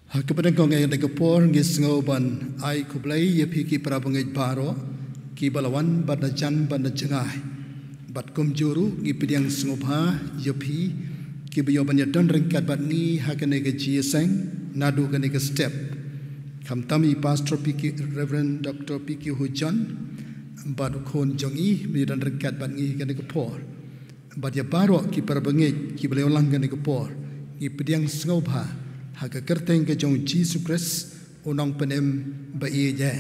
Kepada kau yang dekapor ngisngoban ai kublai ye piki prabangit baro ki balawan banda jan banda jengai bat kumjuru ngi pidiang sngoba ye pi ki bayo banya don rengkat bat ngi hakane ke jieseng nadu kane ke step kamtami pastor piki Reverend Dr. Piki Hujan bat kon jongi mi don rengkat bat ngi kane ke por bat ya baro ki prabangit ki balai ulang kane ke por ngi pidiang sngoba Haka kerteng ke jong Jesus Christ unang penem ba iya.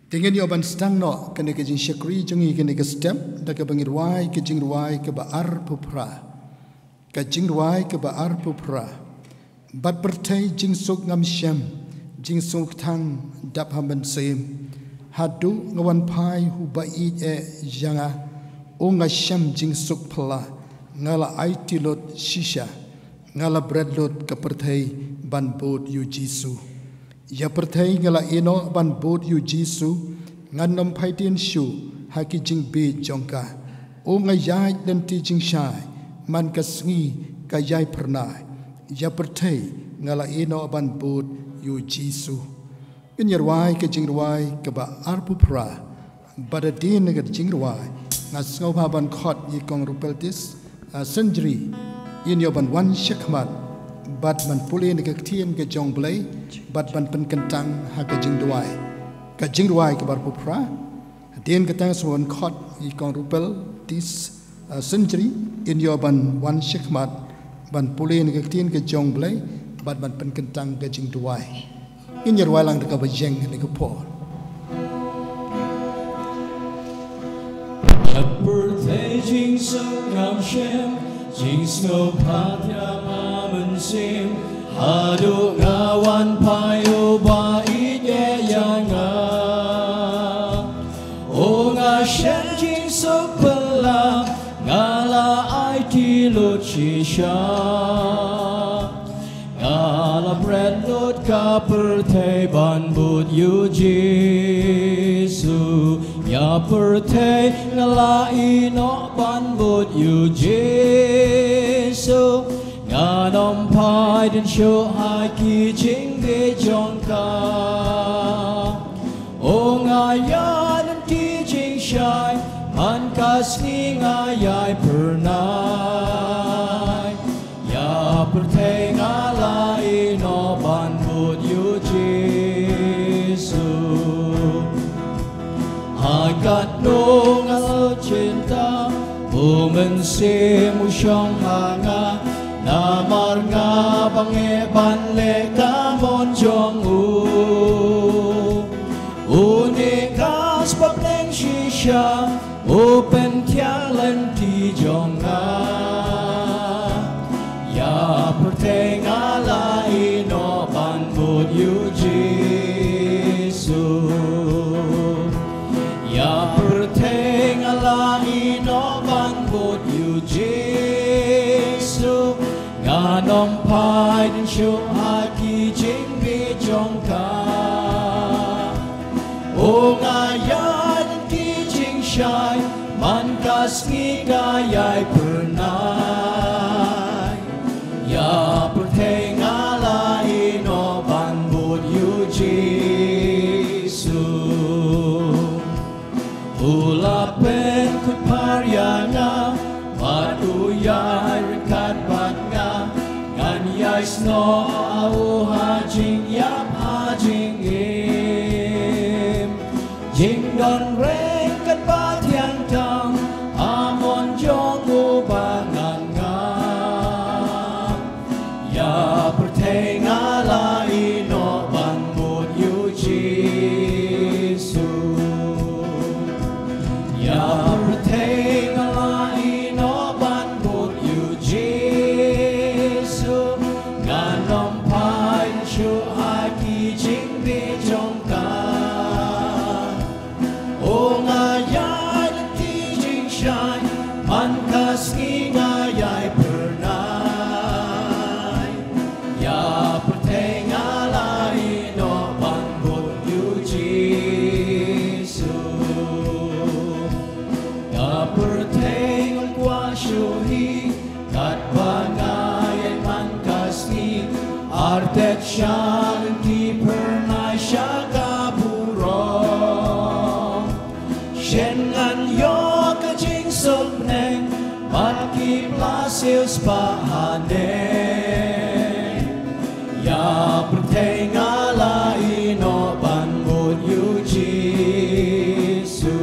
Dengan yoban stang no kene ke jing syakri jongi kene ke step da ke bangir wai ke jing ruai ke ba ar pupra. Ke jing ruai ke ba ar pupra. Bat bertai jing suk ngam syam jing suk tang dap hamban sem. Hadu ngawan pai hu ba iya janga o ngasham jing suk pala ngala aiti lot shisha. Ngala bread lot ke pertai ban bod yu Jisu. Ya pertai ngala ino ban bod yu Jisu ngan nom paitien shu haki jing be jongka. O ngayai dan ti jing syai man kasngi kayai pernai. Ya pertai ngala ino ban bod yu Jisu. Inyarwai ke jing ruai ke ba arpu pra. Bada din ke jing ruai ngas ngau ban khot yikong rupeltis senjri. In yoban wan syakmat bat man pulih ni kektian ke jong belai bat man pen kentang ha ke jing duai ke bar pupra den ketang suan khot I kong rupel this century in yoban wan syakmat ban pulih ni kektian ke jong belai bat man pen kentang ke jing duai in yerwai lang ka bajeng ni ke por jing sung ngam shem Jing snow patya mamen sim hadu ngawan payo ba ide yanga o nga shen jing sok pala ngala ai ti lot shisha ngala bread lot ka pertai ban but yu Jisu ya pertai ngala ino ban but yu Jisu nganom pai den sho hai ki jing de jongka o ngaya den ti jing shai man kas ni ngayai pernai ya pertai ngala ino ban but yu Jisu Agat no ngal cinta Bumen se mu syong hanga Namar nga bange banle kamon jong u Unikas papleng shisha Open tialan ti jong nga Ya perteng ala ino ban bud yu Jisu Ya perteng ala ino ban bud yu Jisu Nganom pai den shu haki jing be jongka O ngaya den ti jing shai man kas ngi gayai pernai Ya perteng ala ino ban bud yu Jisu Ulapen kut paryanga Madu yai rekat batnga Ngan yai sno au hajing yap hajing im Jing don rekat bat yang tang Amon jong ubangan ngam Ya perteng ala ino ban bud yu Jisu Ya perteng ala ino ban bud yu Jisu Nganom pai shu haki jing be jongka O ngayai ti jing shai man kas ngi ngayai pernai Ya perteng ala ino ban bud yu Jisu ngan yo ka jing sop neng mat ki plasil spahane ya perteng ala ino ban bud yu Jesu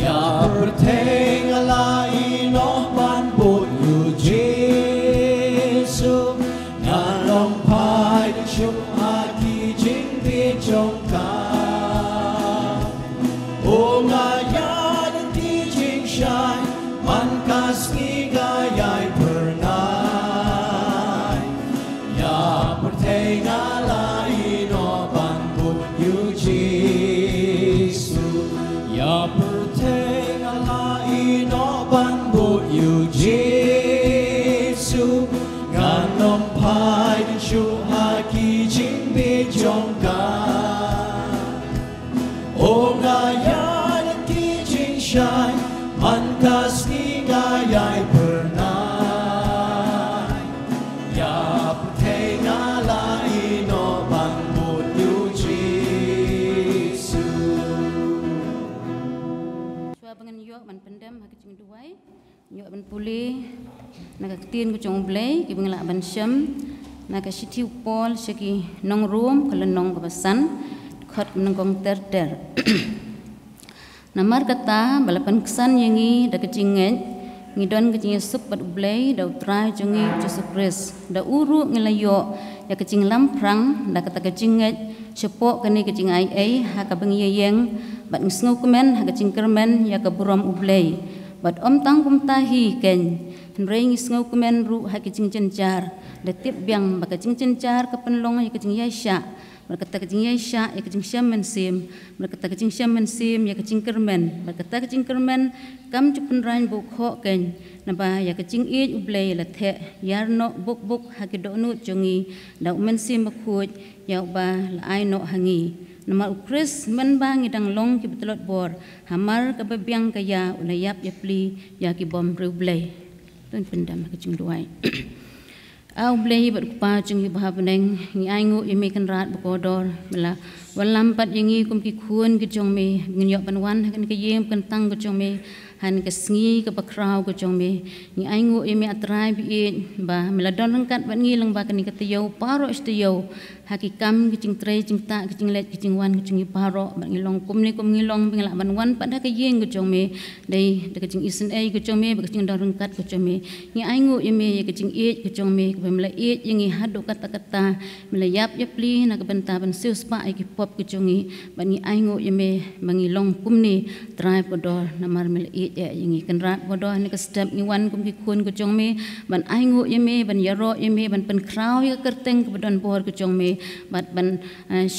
ya perteng ala ino ban bud yu Jesu ngalong pai chu aki jing bi chong ka o ngaya ti jing shai man kas ki gayai pernai ya perteng ala ino ban bud yu Jesu ya perteng ala ino ban bud yu Jesu nganong pai chu aki jing bi chong ka o ngaya ti jing shai man kas ni gayai pernai ya putay ngala ino ban bud yu Jesu Chua bangan yok man pendam hak jing duai yok ban pulih naga tin ko chong blai ki bangla ban syam naga siti upol seki nong room kala nong kabasan khot nangkong ter namar kata balapan kesan yangi da kecingeng ngidon kecing sup bat blai da utrai jongi Yesus Kristus da uru ngelayo ya kecing lamprang da kata kecingeng sepok kani kecing ai ha ka bangi yeng bat ngisngu kemen ha kecing kermen ya ka buram ublai bat om tang kum tahi ken henrei ngisngu kemen ru ha kecing cencar da tip biang ba kecing cencar ka penlong ya kecing yasha berkata kecing yasha ya kecing syam mensim berkata kecing syam mensim ya kecing kermen berkata kecing kermen kam cupun rain bukho ken naba ya kecing ij ublei la the yarno buk ha kedonu jongi da mensim bakhuj ya ba la ai no hangi nama ukris men bang idang long ki betulot bor hamar ka bebiang kaya ulayap ya pli ya ki bom rublei tun pendam kecing duai au blei berkupa jeng bahab neng ngi aingu imi kan rat bekodor bela walampat yengi kum ki khun ki jong me ngyok panwan kan ke yem kan tang ke jong me han ke sngi ke bakrau ke jong me ngi aingu imi atrai bi ba meladon rangkat ban ngi lang ba kan ke tiyau paro istiyau hakikam ki jing tre jing ta ki jing let ki jing wan ki jing paro ban ngi long kum ni kum ngi long bingla ban wan pada ke yeng ke jong me dei de ke jing isen ai ke jong me ba ke jing dong rangkat ke jong me ngi aingu imi ke jing e ke jong me mela it yengi hadu kata-kata mela yap yapli na kabenta ban sius pa ai ki pop ki chungi bani aingo yeme mangi long kumni trai podor namar mela it yengi kenrat podor ni ka step ni wan kum ki kun ki chungme ban aingo yeme ban yaro yeme ban pen kraw ya kerteng ke badon bor ki chungme bat ban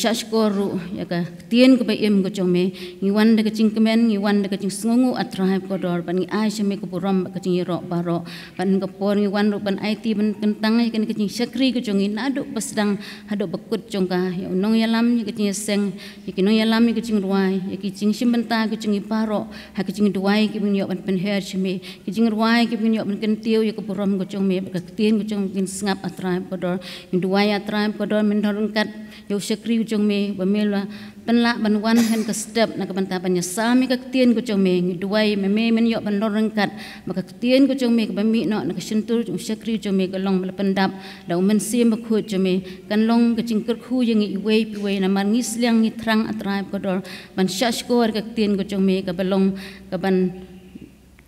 shashkoru ya ka tien ke bayem ki chungme ni wan de ka cingkemen ni wan de ka cing sungu atrai podor ban ni ai sheme ko buram ka cing yaro baro ban ka por ni wan ru ban IT ban kentang ai kan kecing syakri ke jongi nadu pasdang hadu bakut jongka ya unong yalam ya kecing seng ya kinong yalam ya kecing ruai ya kecing simbenta kecing paro ha kecing duai ki bin yok ban penher chme kecing ruai ki bin yok ban kentiu ya keburam ke jong me ka tien ke jong kin sngap atrai podor duai atrai podor mendorongkat yo syakri ke jong me bamela penla ban wan han ka step na kabanta ban sami ka tien ke jong me duai me men yok ban dorongkat maka tien ke jong me ka bami no na ka sentur jong syakri jong me ka long pendap dau mensim bakut jome kan long kecing kerku yang iwei piwei na man ngisliang ni trang atrai kodor ban shashkor ka tien ko jome ka balong ka ban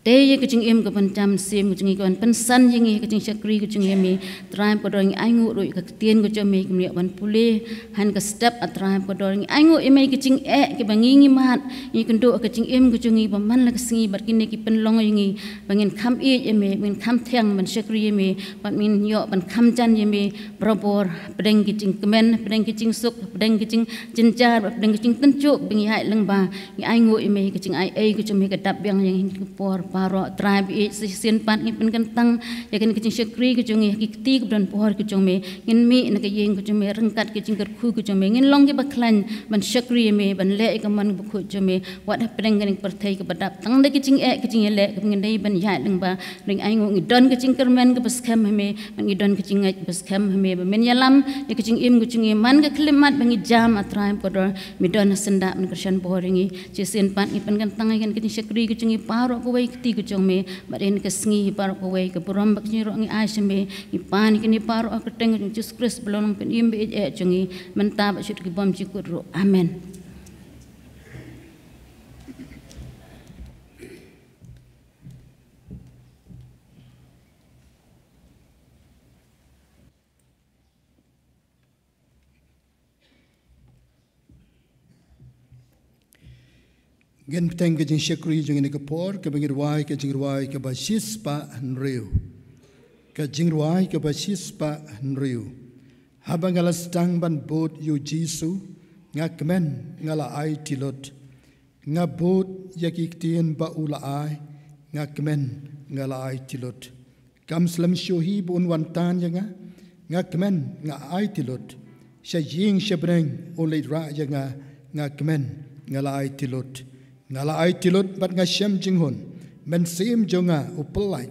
te kecing em ka ban jam sim kecing kan pensan yang kecing syakri kecing yemi trai kodor ngi aingu ru ka tien ko jome ka ban pulih han ka step atrai kodor ngi aingu emai kecing ke bangingi mat ni kendo kecing em kecing ba man la kesingi bar kini ki penlong yang bangin kham e yemi min kham theng ban syakri yemi ban min yo ban kham jan yemi brobor pedeng kecing kemen pedeng kecing suk pedeng kecing jenjar pedeng kecing tencuk bingi hai lengba ngi aingu emai kecing ai kecing me ka dap yang por paro tribe sin pan ngin pen kentang yakin kecing syakri kecing hikti kedan pohor kecing me ngin mi nak yeng kecing me rengkat kecing kerku kecing me ngin long ke baklan ban syakri me ban le ke man bukhu kecing me wat pedeng ngin pertai ke badap tang de kecing le ke ngin dai ban ya deng ba ring ai ngong don kecing kermen ke baskem me ngi don kecing ngai baskem me men yalam kecing im kecing man ke klimat bangi jam atraim podor mi don senda men kersan pohor ngi sin pan ngin pen kentang yakin kecing syakri kecing paro ko wai keti kecing me baden ke sengi paro ko wai ke puram bak nyi ro ngi asme ipan kini paro aketeng Jesus Kristus belum pen imbe cengi menta ba syut ki bom cikut ro amen. Gen peteng ke jing syakri jing ni ke por ke bangir wai ke jing wai ke basis pa nriu ke jing wai ke basis pa nriu habang ala stang ban bot yu jisu ngakmen ngala ai tilot ngabot yakiktin ba ula ai ngakmen ngala ai tilot kam slam shohi bon wantan yanga ngakmen nga ai tilot shajing shebreng olay ra yanga ngakmen ngala ai tilot ngala ai tilot bat nga shem jinghon men sim jonga upelai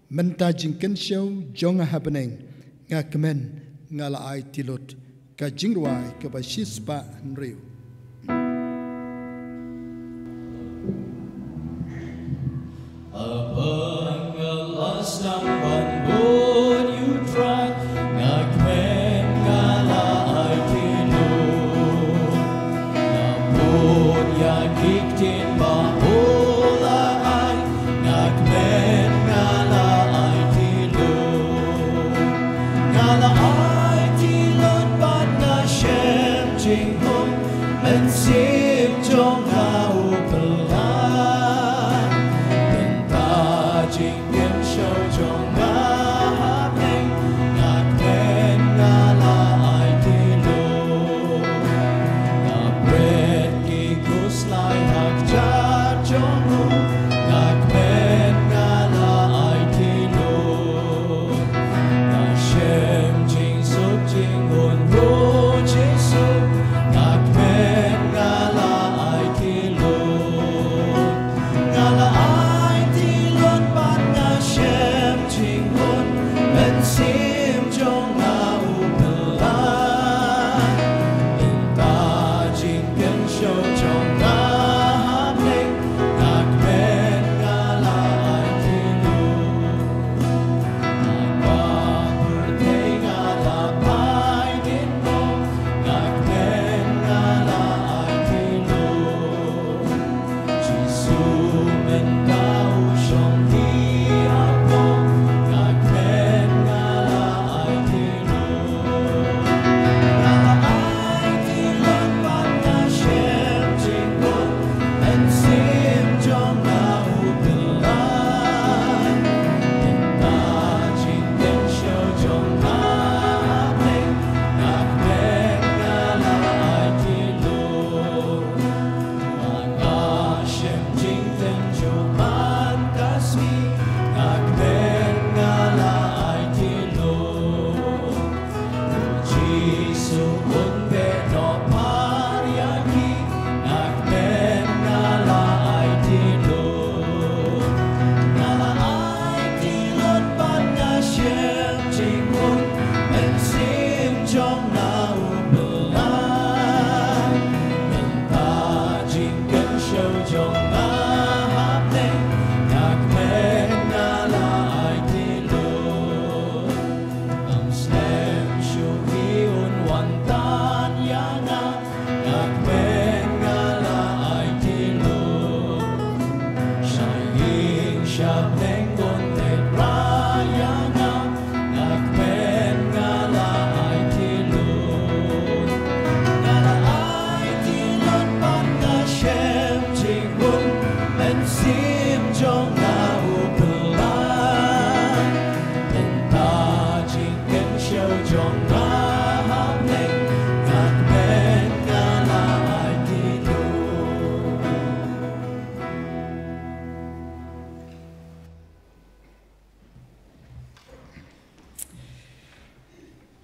men ta jingken show jonga happening nga kemen ngala ai tilot ka jingruai ka basis pa nriu abang ngalas namban bon you try nga kemen ngala ai tilot ngabot ya kiktin ba ola ai ngakmen ngala ai tilot ngala ai tilot ban na shem jing hom men sim jong au pelan ben ta jing yen show jong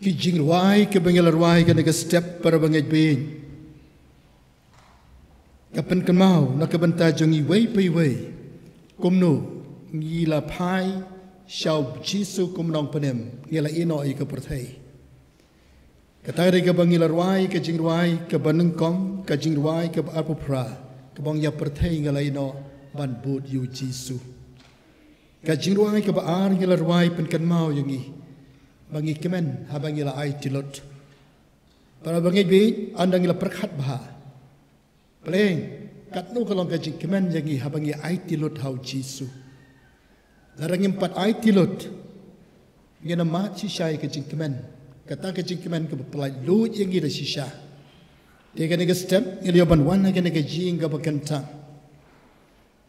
ki jing ruai ke bangil ruai ke nega step para bangit being kapan kemau nak kebenta jongi wei pai wei kumno ngila pai shau jisu kumnong penem ngila ino i ke perthai katai ke bangil ruai ke jing ruai ke banengkong ke jing ruai ke apopra ke bang ya perthai ngila ino ban bud yu jisu ke jing ruai ke baar ngila ruai pen kemau yongi bangi kemen habangila ai tilot para bangi bi andang ila perkhat bah peleng kat nu kalong kajing kemen yangi habangi ai tilot hau jisu larang empat ai tilot ngena ma chi shai kajing kemen kata kajing kemen ke pelai lu yangi da shisha dia kena ke step ngeli ban wan kena ke jing ke bakanta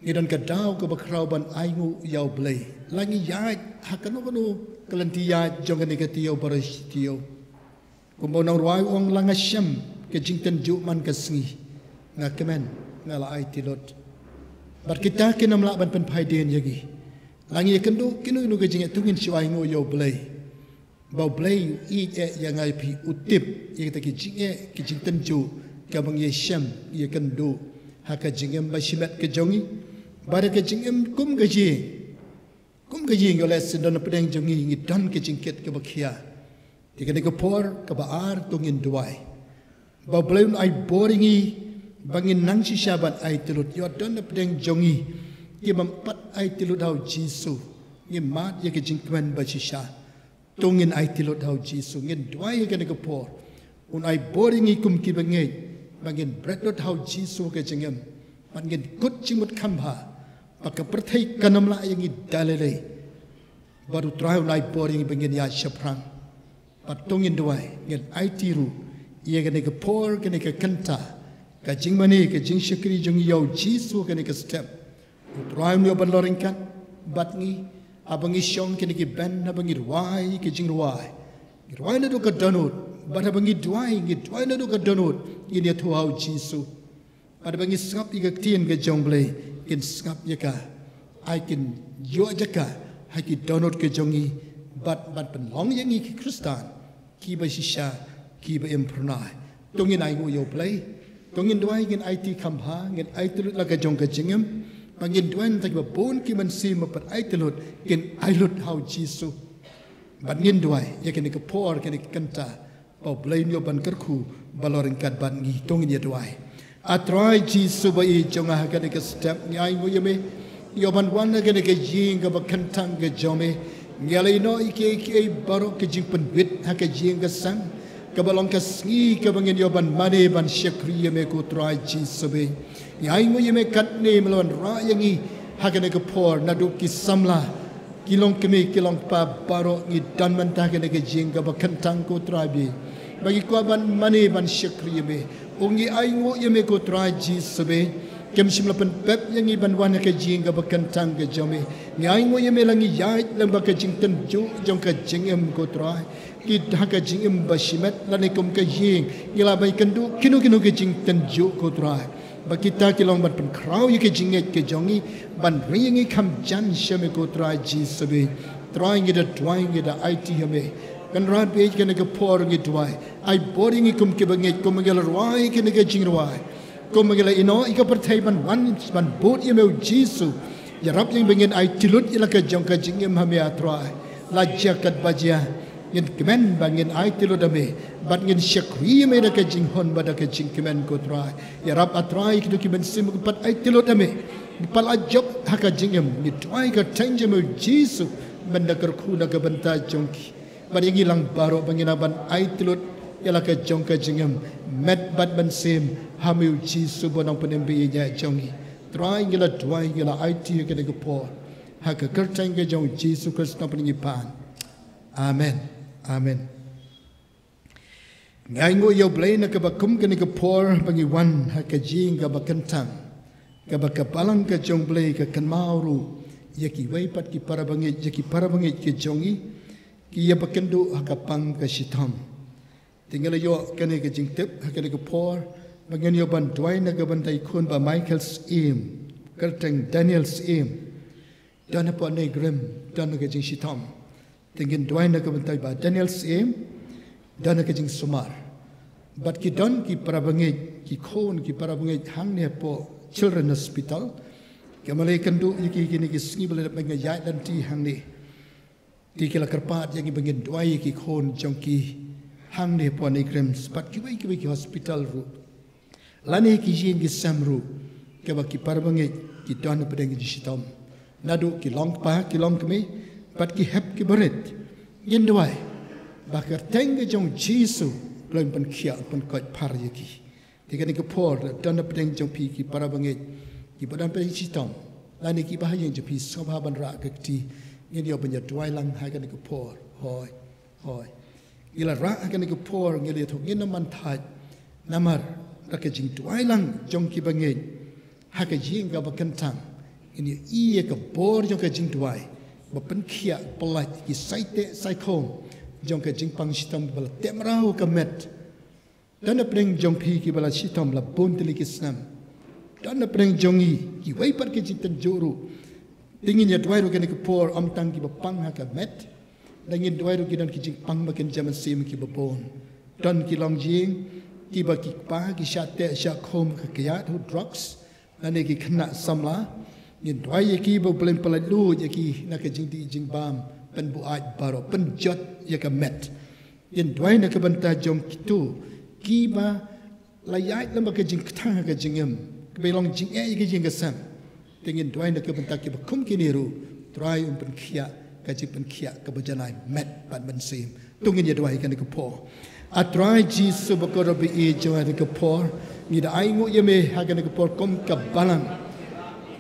ngidan ke dau ke bakrau ban ai ngu yau blai langi ya hakano kanu kelentia jong kena ke tio baris tio kumbo nang ruai ong langasam ke jing ten ju man ke sengi ngakemen ngala ai tilot bar kita kena melaban pen paiden yagi langi kendo kinu nu ke jing tungin siwai ngo yo blai bau blai i yang ai pi utip ye ta ki jing ten ju ka bang ye sham ye kendo ha ka jing em ba shimat ke jongi bar ke jing em kum ke jing yo les don pedeng jongi ngi don ke jing ket ke bakhia ti ke ko por ka baar tungin duai bau blai ai boringi bangin nang sisyaban ai tilut yo don pedeng jongi ki mampat ai tilut hau jisu ngi mat ye ke jingkman ba sisya tungin ai tilut hau jisu ngin duai ke ne por un ai boringi kum ki bangei bangin bredot hau jisu ke jingem bangin kut jimut kamba paka perthai kanam la yang dalele baru trai ai boringi bangin ya shaprang patungin duai ngin ai tiru ye ke ne por ke ne kanta ka jing mani ka jing shakri jung yau jisu ka ni ka step utraim yo ban loringkan batngi abangi shong ka ni ki ben abangi ruai ka jing ruai na do ka donut bat abangi duai na do ka donut ini tu hau jisu abangi skap i ka tien ka jong blai kin skap ya ka ai kin yo jaka hai ki donut ka jongi bat pen long yang ki kristan ki ba shisha ki ba impronai tungin ai ngo yo blai tungin duai ngin IT kampha ngin IT lut laga jong ka jingem pangin duan tak ba bon ki man si ma pat IT lut ngin ai lut hau jisu ban ngin duai ya ken ke por ken kanta pa blain yo ban kerku baloring kat ban ngi tungin ya duai atrai jisu ba i jong ha ken ke step ngai ngo yeme yo ban wan ken ke jing ka ba kantang ke jome ngalai no ike baro ke jing pen wit ha ke jing ka sang kabalong kasngi kabangin yo ban mane ban syakri yeme ko trai jisu be yai ngo yeme kat ne melon ra yangi hagane ke por nadu ki samla kilong keme kilong pa baro ngi dan man ta ke jing ka ba kantang ko trai be bagi ko ban mane ban syakri yeme ongi ai ngo yeme ko trai jisu be kem simla pen pep yangi ban wan ke jing ka ba kantang ke jome yai ngo yeme langi yai lang ba ke jing ten ju jong ka jing em ko trai ki haka jing im bashimet lani kum ka jing ngila bai kendu kinu ke jing tenju ko trai ba kita kilong ban pen krau ye ke jing ke jongi ban ringi kam jan shame ko trai ji sabe trying it da IT hame kan rat be ke ne ke por ngi twai ai boring kum ke bangi kum ngel roi ke ne ke jing roi kum ngel ino I ka perthai ban wan ban bot ye me jisu ya rap yang bengin ai tilut ila ke jong ka jing im hame atrai la jakat bajia ngin kemen bangin ai tilo dame bat ngin syakwi me da ka jing hon bada ka jing kemen ko trai ya rab atrai ki ki ben sim pat ai tilo dame pal ajab ha ka jing em ni trai ka change me jisu benda ker khu na ka benta jongki bar yang hilang baro bangin ban ai tilo ya la ka jong ka jing em met bat ben sim ha me jisu bonang penembe nya jongi trai ngila trai ngila ai ti ke ne ko por ha ka ker change jong jisu kristus peningi pan amen amen ngai ngo yo blai na ka ba kum ke ne ka por bangi wan ha ka jing ka ba kantang ka ba ka palang ka jong blai ka kan mauru ya ki wai pat ki para bangi ke jongi ki ya ba kendo ha ka pang ka shitam tinggal yo ke ne ka jing tep ha ke ne ka por bangen yo ban dwai na ka ban dai kun ba Michael's aim kerteng Daniel's aim dan apa ne grem dan ka jing shitam tingin dwai na ka ban dai ba Daniel's aim dana ke jing sumar but ki don ki parabangej ki khon ki parabangej hang ne po children hospital ke malai kandu ki kini ki sngi bale bangej ya dan ti hang ni ti kila kerpat yang bangej duai ki khon jong ki hang ne po ni krems but ki ki hospital ru lani ki jing ki samru ke ba ki parabangej ki don pedeng ji sitom nadu ki long pa ki long kemi but ki hep ki berit yen duai bakar tenge jong jisu leng pen khia pen koj par yaki tiga ni ke por dan pedeng jong pi ki parabangej ki badan pedeng sitom lani ki bahaya jong pi sobha ban ra ke ti yen yo benya duai lang ha ke ni ke por hoi ila ra ha ke ni ke por ngeli thok yen man thai namar ra ke jing duai lang jong ki bangej ha ke jing ga bakentang ini iya ke bor jong ke jing duai bapen khia pelaj ki saite sai khom jong ke jing pang sitam bala temrau ke met dan apreng jong pi ki bala sitam la bon teli ki snam dan apreng jong i ki wai par ke jing tan joru dingin ya duai ro ke ni ke por am tang ki bapang ha ke met dingin duai ro ki dan ki jing pang ba ken jaman sim ki babon dan ki long jing ki ba ki pa ki sate sha khom ke kya tu drugs ane ki khna samla yin duai ye ki bo blem pala lu ye ki na ke jing di jing bam pen bu aj baro pen jot ye ka met yin duai na ke banta jong kitu ki ba layai lam ke jing thang ke jing em ke long jing e ke jing ke sam tingin duai na ke banta ki ba kum ki ni ru try pen khia ka jing pen khia ka bajanai met ban ban sim tungin ye duai ka ni ke po a try jisu ba ko ro bi e jo ha ke po ni da ai ngu ye me ha ka ni ke po kom ka balang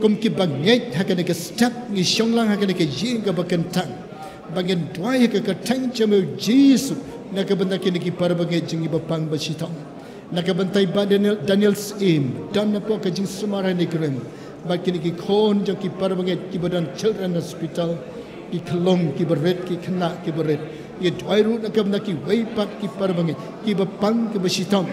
kom ki bangej ha ka ni ke step ni shong lang ha ka ni ke jing ka ba kentang bagian duai ke ketang cemu Yesus nak bentai kini ki para bagai jingi bapang basitong nak bentai ba Daniel Sim dan apa ke jing semara ni krem bagian ki kon jong ki para bagai ki badan children hospital ki kelong ki beret ki kena ki beret ye duai ru nak bentai ki wei pat ki para bagai ki bapang ke basitong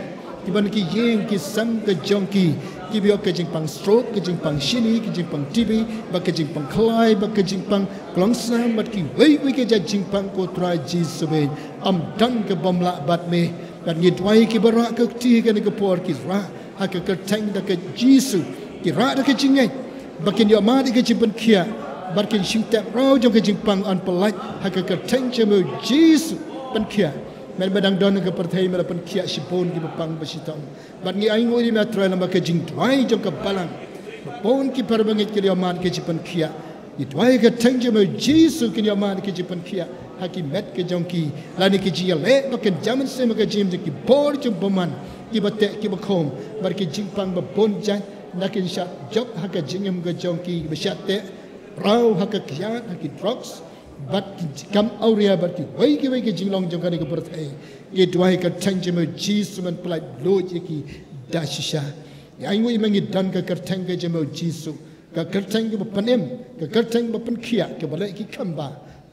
ki ban ki yeng ki sam ke jong ki biok ke jing pang stroke ke jing pang shini ke jing pang TB ba ke jing pang klai ba ke jing pang klongsam bat ki wei ke jing pang ko try Jesus be am dan ke bomla bat me kan ni twai ki bara ke ti ke ni ke por ki ra ha ke tang da ke Jesus ki ra da ke jing ai ba ke yo ma di ke jing pen kia ba ke shing tap ro jong ke jing pang an polai ha ke tang chemu Jesus pen kia men badang don ke perthai mera pen kia sipon ki bapang basitong bat ni ai ngoi ma tra na ke jing twai jong ke balang pon ki parbanget ki man ke jipan kia ni twai ke tangje me Jesus ki man ke jipan kia haki met ke jong ki lani ki ji le ba ke jaman se ma ke jim ki bor jong boman ki bate ki bakom bar ki jing pang ba bon jai na ke sha jok ha ke jingem ke jong ki ba sha te rau ha ke kya ha ki drugs bat kam auria bat ki wei ki jinglong jong ka ni ke perthai ye twai ke tangje me Jesus man plai lo je ki dashisha ai ngui mangi dan ka kertang ke jemo Jesus ka kertang ke panem ka kertang ba pen khia ke bale ki khamba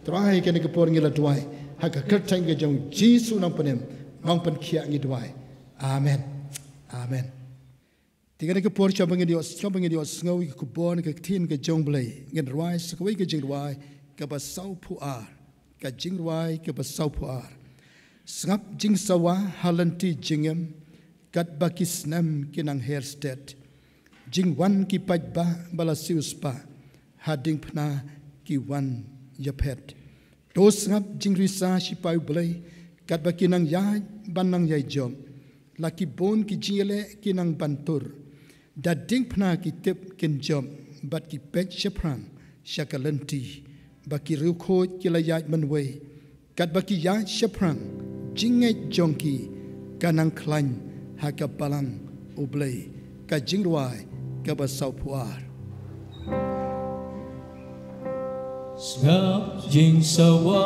trai ke ne ke por ngila twai ha ka kertang ke jong Jesus nang panem mang pen khia ngi twai amen amen tiga ne ke por chabangi dio sngawi ku bon ke tin ke jong blai ngin rwai skwi ke jing rwai ke ba sau pu ar ka jing rwai ke ba sau pu ar sngap jing sawa halanti jingem kat bakis nam kinang hairstead jing wan ki pajba bala siuspa hading pna ki wan yapet tos ngap jing risa sipai blai kat bakinang ya banang yai jom laki bon ki jile kinang bantur dading pna ki tip kin jom bat ki pet shapram shakalanti baki ruko ki la ya manwe kat baki ya shapram jingai jonki kanang klan haka palang ublay ka jingruai ka basau puar Ngap jing sawa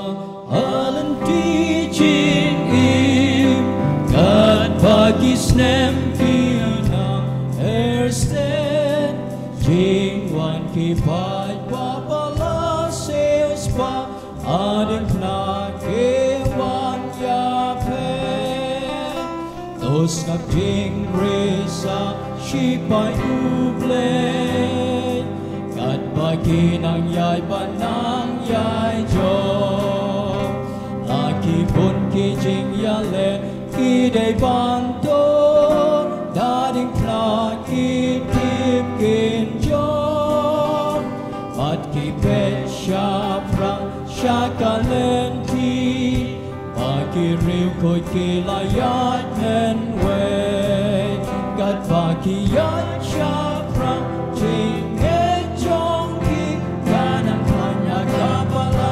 alan ti jing im kat pagi snem kinang hairstead jing wan ki pai papa la seus pa adin na ke wan ya pe tos ngap jing resa sipai ublay kat pagi nang yai panang yai jo laki pun ki jing ya le ki dei ban to da ding pla ki tip kin jo at ki pe sha pra sha ka len ti ma ki riu ko ki la ya nen we gat ba ki ya sha pra jing e jong ki kanan hanya kapala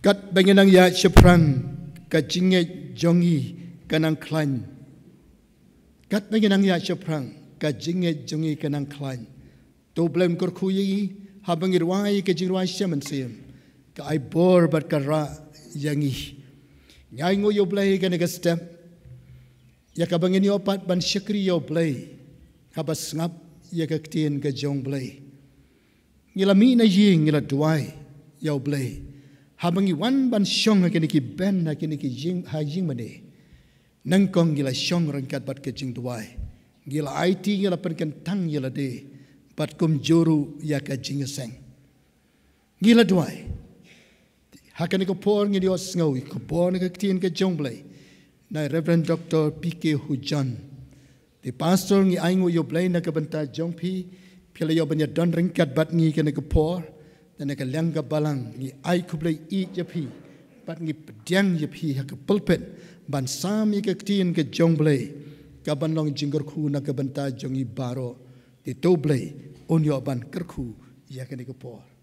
Kat banginang ya seprang kajinge jongi kanang klan. Kat banginang ya seprang kajinge jongi kanang klan. To blame korkuyi habangir wai kajirwai siaman siam. Ka ai bor bat kara yangi. Nyai ngo yo blai kanaga step. Ya kabangin yo pat ban syakri yo blai. Habas ngap ya kaktien ka jong blai. Ngila mi na ying ngila duai yo blai. Habangi wan ban syong hakini ki ben hakini ki jing ha jing mane nangkong gila syong rangkat bat ke jing duai gila IT gila penken tang gila de bat kum joru ya ka jing seng ngila duai hakan ko por ngi dios ngawi ko por ngi tin ke jonglei na Reverend Dr. P.K. Hujan the pastor ngi aingu yo blai na ka banta jongpi pila yo banya don ringkat bat ngi ke ko por dan ka langga balang ngi ai ku blai I japi bat ngi pediang japi ha ka pulpit ban sami ke tin ke jonglei ka ban long jingor khu na ka banta jongi baro the toblei on yo ban kerku ya ke ko por.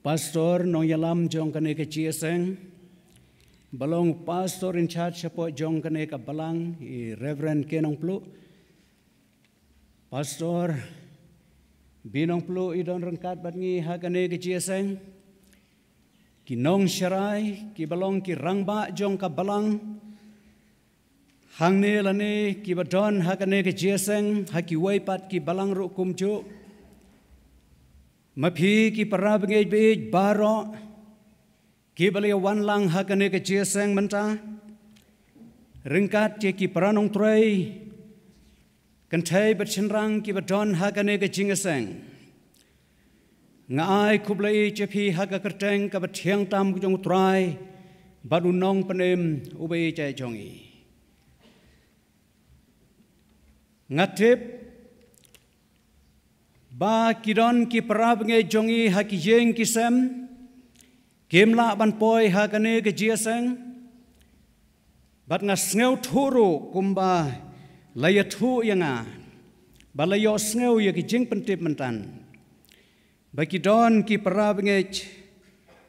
Pastor nong yalam jong kane ke chieseng balong pastor in charge support jong kane ka balang I Reverend Kenong Plu pastor binong Plu I don rengkat bat ngi ha kane ke chieseng ki nong sharai ki balong ki rangba jong ka balang hang ne lane ki badon ha kane ke chieseng ha ki wai pat ki balang ru kum chu Mapi ki para bengej bej baro ki bali wan lang hakane ke chieseng menta ringkat je ki para nong trei kantai bat chenrang ki badon hakane ke jingeseng ngai kublai je pi haka kerteng ka bathiang tam jong trai badunong penem ubei chai jongi ngatip ba kidon ki parab nge jongi haki jeng kisem kemla ban poi hakane ke jiaseng bat ngas ngeu thuru kumba laya thu yanga balayo sneu ya ki jeng pentip mentan ba kidon ki parab nge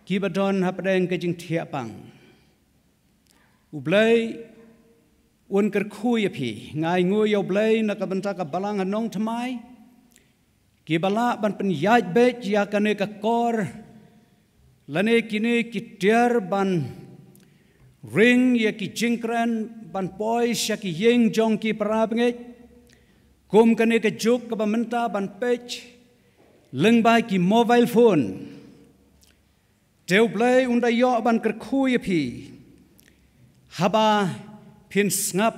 ki badon hapdeng ke jing thiapang ublai un ker khu ya phi ngai ngu yo blai na ka banta ka balang anong thamai ki bala ban pen yaj bej ya kane ka kor lane kini ki tiar ban ring ya ki jingkran ban poi sya ki yeng jong ki parab nge kum kane ka juk ka bamenta ban pej leng bai ki mobile phone teu blai unda yo ban ker khu ya phi haba pin ngap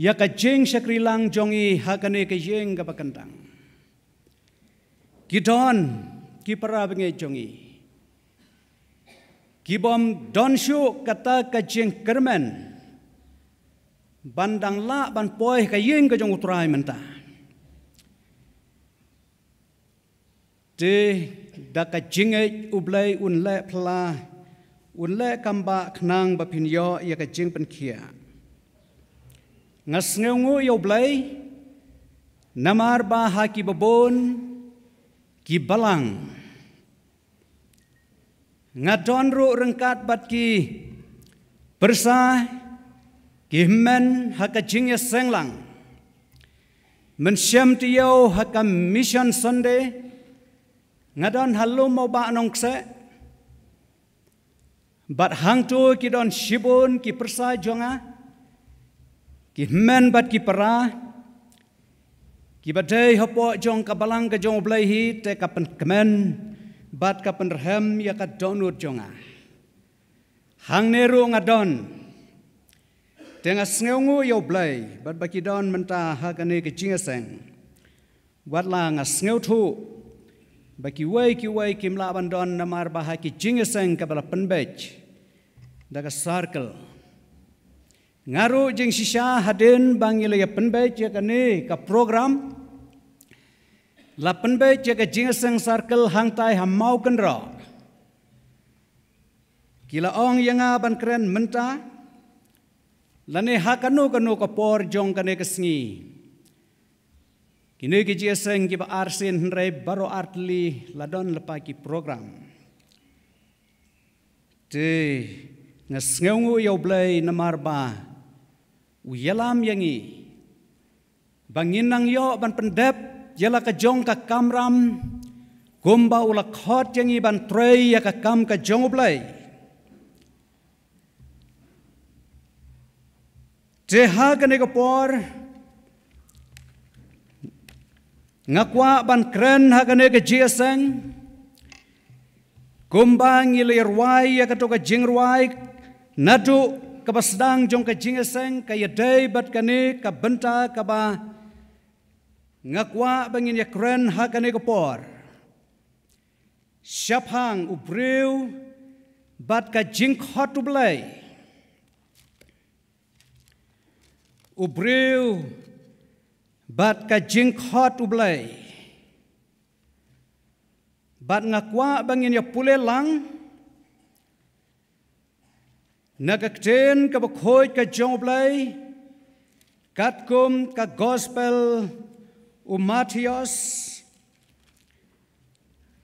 ya ka jing sakri lang jongi ha kane ka yeng ka bakandang Kidon ki para benge jongi kibom don shu kata ka jeng kermen bandang la ban poi ka yeng ka jong utrai menta te da ka jinge ublai un le pla un le kamba knang ba pin yo ya ka jeng pen khia ngas ngeu ngu yo blai namar ba ha ki babon ki balang ngadon ru rengkat bat ki persa ki men haka jingya senglang mensyam tiyo haka mission Sunday ngadon halu mau ba nong kse bat hang tu ki don shibun ki persa jonga ki men bat ki para ki badai hopo jong kabalang ka jong blai hi te kapen kemen bat kapen rehem ya ka donut jonga hang neru ngadon tenga sngeungu yo blai bat baki don menta ha kane ke jingaseng wat la nga sneu thu baki wai kimla ban don namar ba ha ki jingaseng ka bala penbej daga circle ngaru jing sisha hadin bangile ya penbej ya kane ka program la penbej ya ka jingaseng circle hangtai hamau kendra kila ong yanga ban keren menta lane hakanu kanu ka por jong kane kesngi kini ki jingaseng ki ba arsin rei baro artli ladon lepa ki program te ngasngeungu yo blai namar ba uyalam yangi banginang yo ban pendep yala ka jong ka kamram gomba ula khot yangi ban trei ya ka kam ka jong blai teha kane ka por ngakwa ban kren ha kane ka jiaseng kumbang ilir wai ya katoka jingruai nadu kabasdang jong ka jingeseng kaya day bat kani ka benta ka ba ngakwa bangin ya kren ha kani kapor syapang ubriu bat ka jingkhot ublay ubriu bat ka jingkhot ublay bat ngakwa bangin ya pule lang nagakten ka bakhoy ka jonglay katkum ka gospel umatios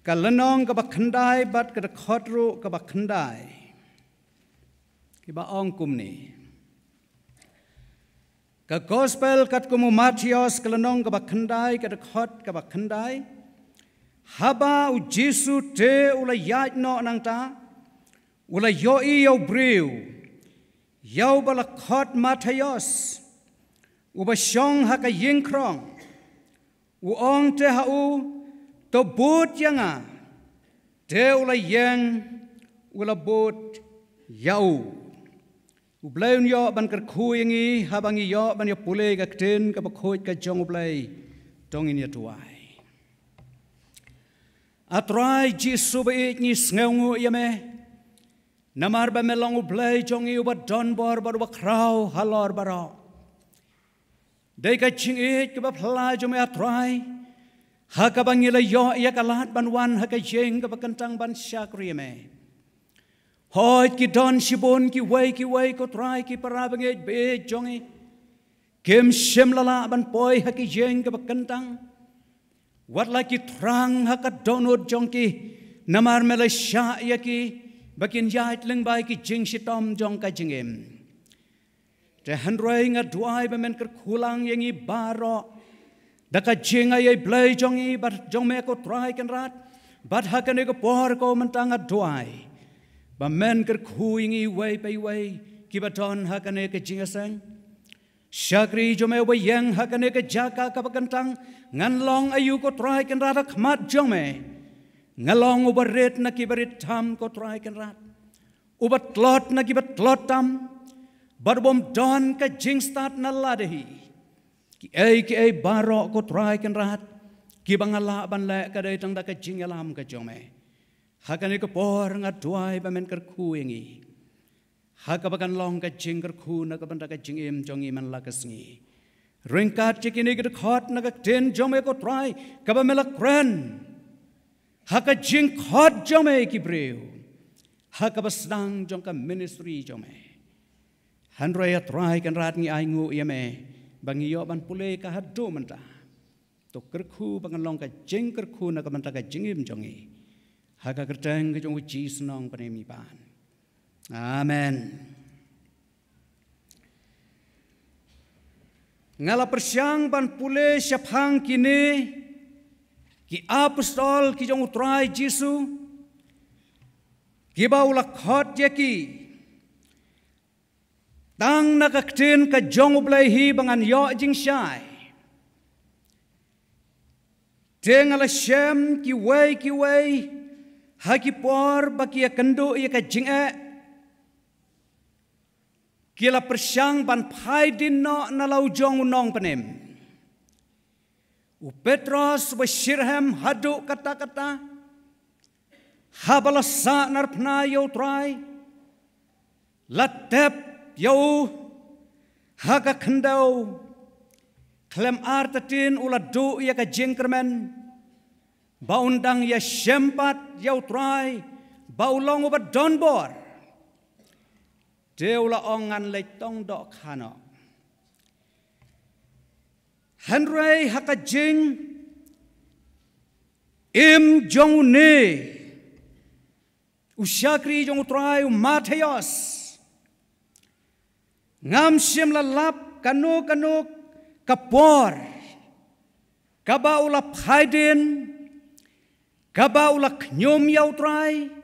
ka lanong ka bakhandai bat ka khotru ka bakhandai kiba ongkum ni ka gospel katkum umatios ka lanong ka bakhandai ka khot ka bakhandai haba u Jesu te ula yaj no nang ta ula yo i yo briu yo bala khot Matthaios u ba shong ha ka ying krong u ong te ha u to but yanga te ula yang ula but yau u blaun yo ban kar khu yangi habangi yo ban yo pule ka ten ka ba khoi ka jong blai tong in ya tuai atrai Jesu ba ni sngeungu yame namar ba melong ublay jongi uba don bor ba kraw halor baro dai ka ching ka ba phla jome atrai ha ka bangila yo ya kalat ban wan ha ka jeng ka ba kantang ban syakri yame hoy ki don shibon ki wai ko trai ki para bange be jongi kem shem lala ban poi ha ki jeng ka ba kantang wat laki trang hakat donut jongki namar Malaysia yaki bakin jait leng bai ki jing sitom jong ka jingem te handroi nga duai bemen ker kulang yangi baro daka jing ay blai jongi bat jong me ko try kan rat bat hakan ko por ko mentang duai ba men ker khu yangi wai pai wai ki baton hakan ke jingasang syakri jome wayang hakane ke jaka ka bakantang nganlong ayu ko try kan rat khmat jome ngalong ubaret na kibarit tham ko try kan rat ubat lot na kibat lot tam barbom don ka jingstat na ladahi ki ai baro ko try kan rat ki bangala ban le ka dai tang da ka jingalam ka jome hakane ko por nga duai ba men kar khu yangi hakabakan long ka jingker khu na ka banda ka jingim jongi man lakasngi ringkat chikini ka khot na ka ten jome ko try ka ba melak kren haka jing khot jome ki breu haka basdang jong ka ministry jome handroya try kan rat ngi ai ngu yame bangi yo ban pule ka hadu manta to ker khu bangan long ka jingker khu na ka banda ka jingim jongi haka kerteng ka jong Jesus nong panemi ban amen. Ngala persyang ban pule syapang kini ki apostol ki jong utrai Jesu ki baula khot yaki tang nakaktin ka jong ublay hi bangan yo jing syai tengala syem ki wai haki por baki kendo ya ka jing kila persyang ban pai din no na lau jong unong panem u Petros wa Shirhem hadu kata-kata habala sa narpna yo try latep yo haka khendau klem artatin uladu ya ka jengkermen baundang ya syempat yo try baulong ubat donbor Deula ongan leitong dok khano. Henry hakajing im jong ne usyakri jong utrai Matthaios ngam sim lalap kanu kapor kaba ula phaidin kaba ula knyum ya utrai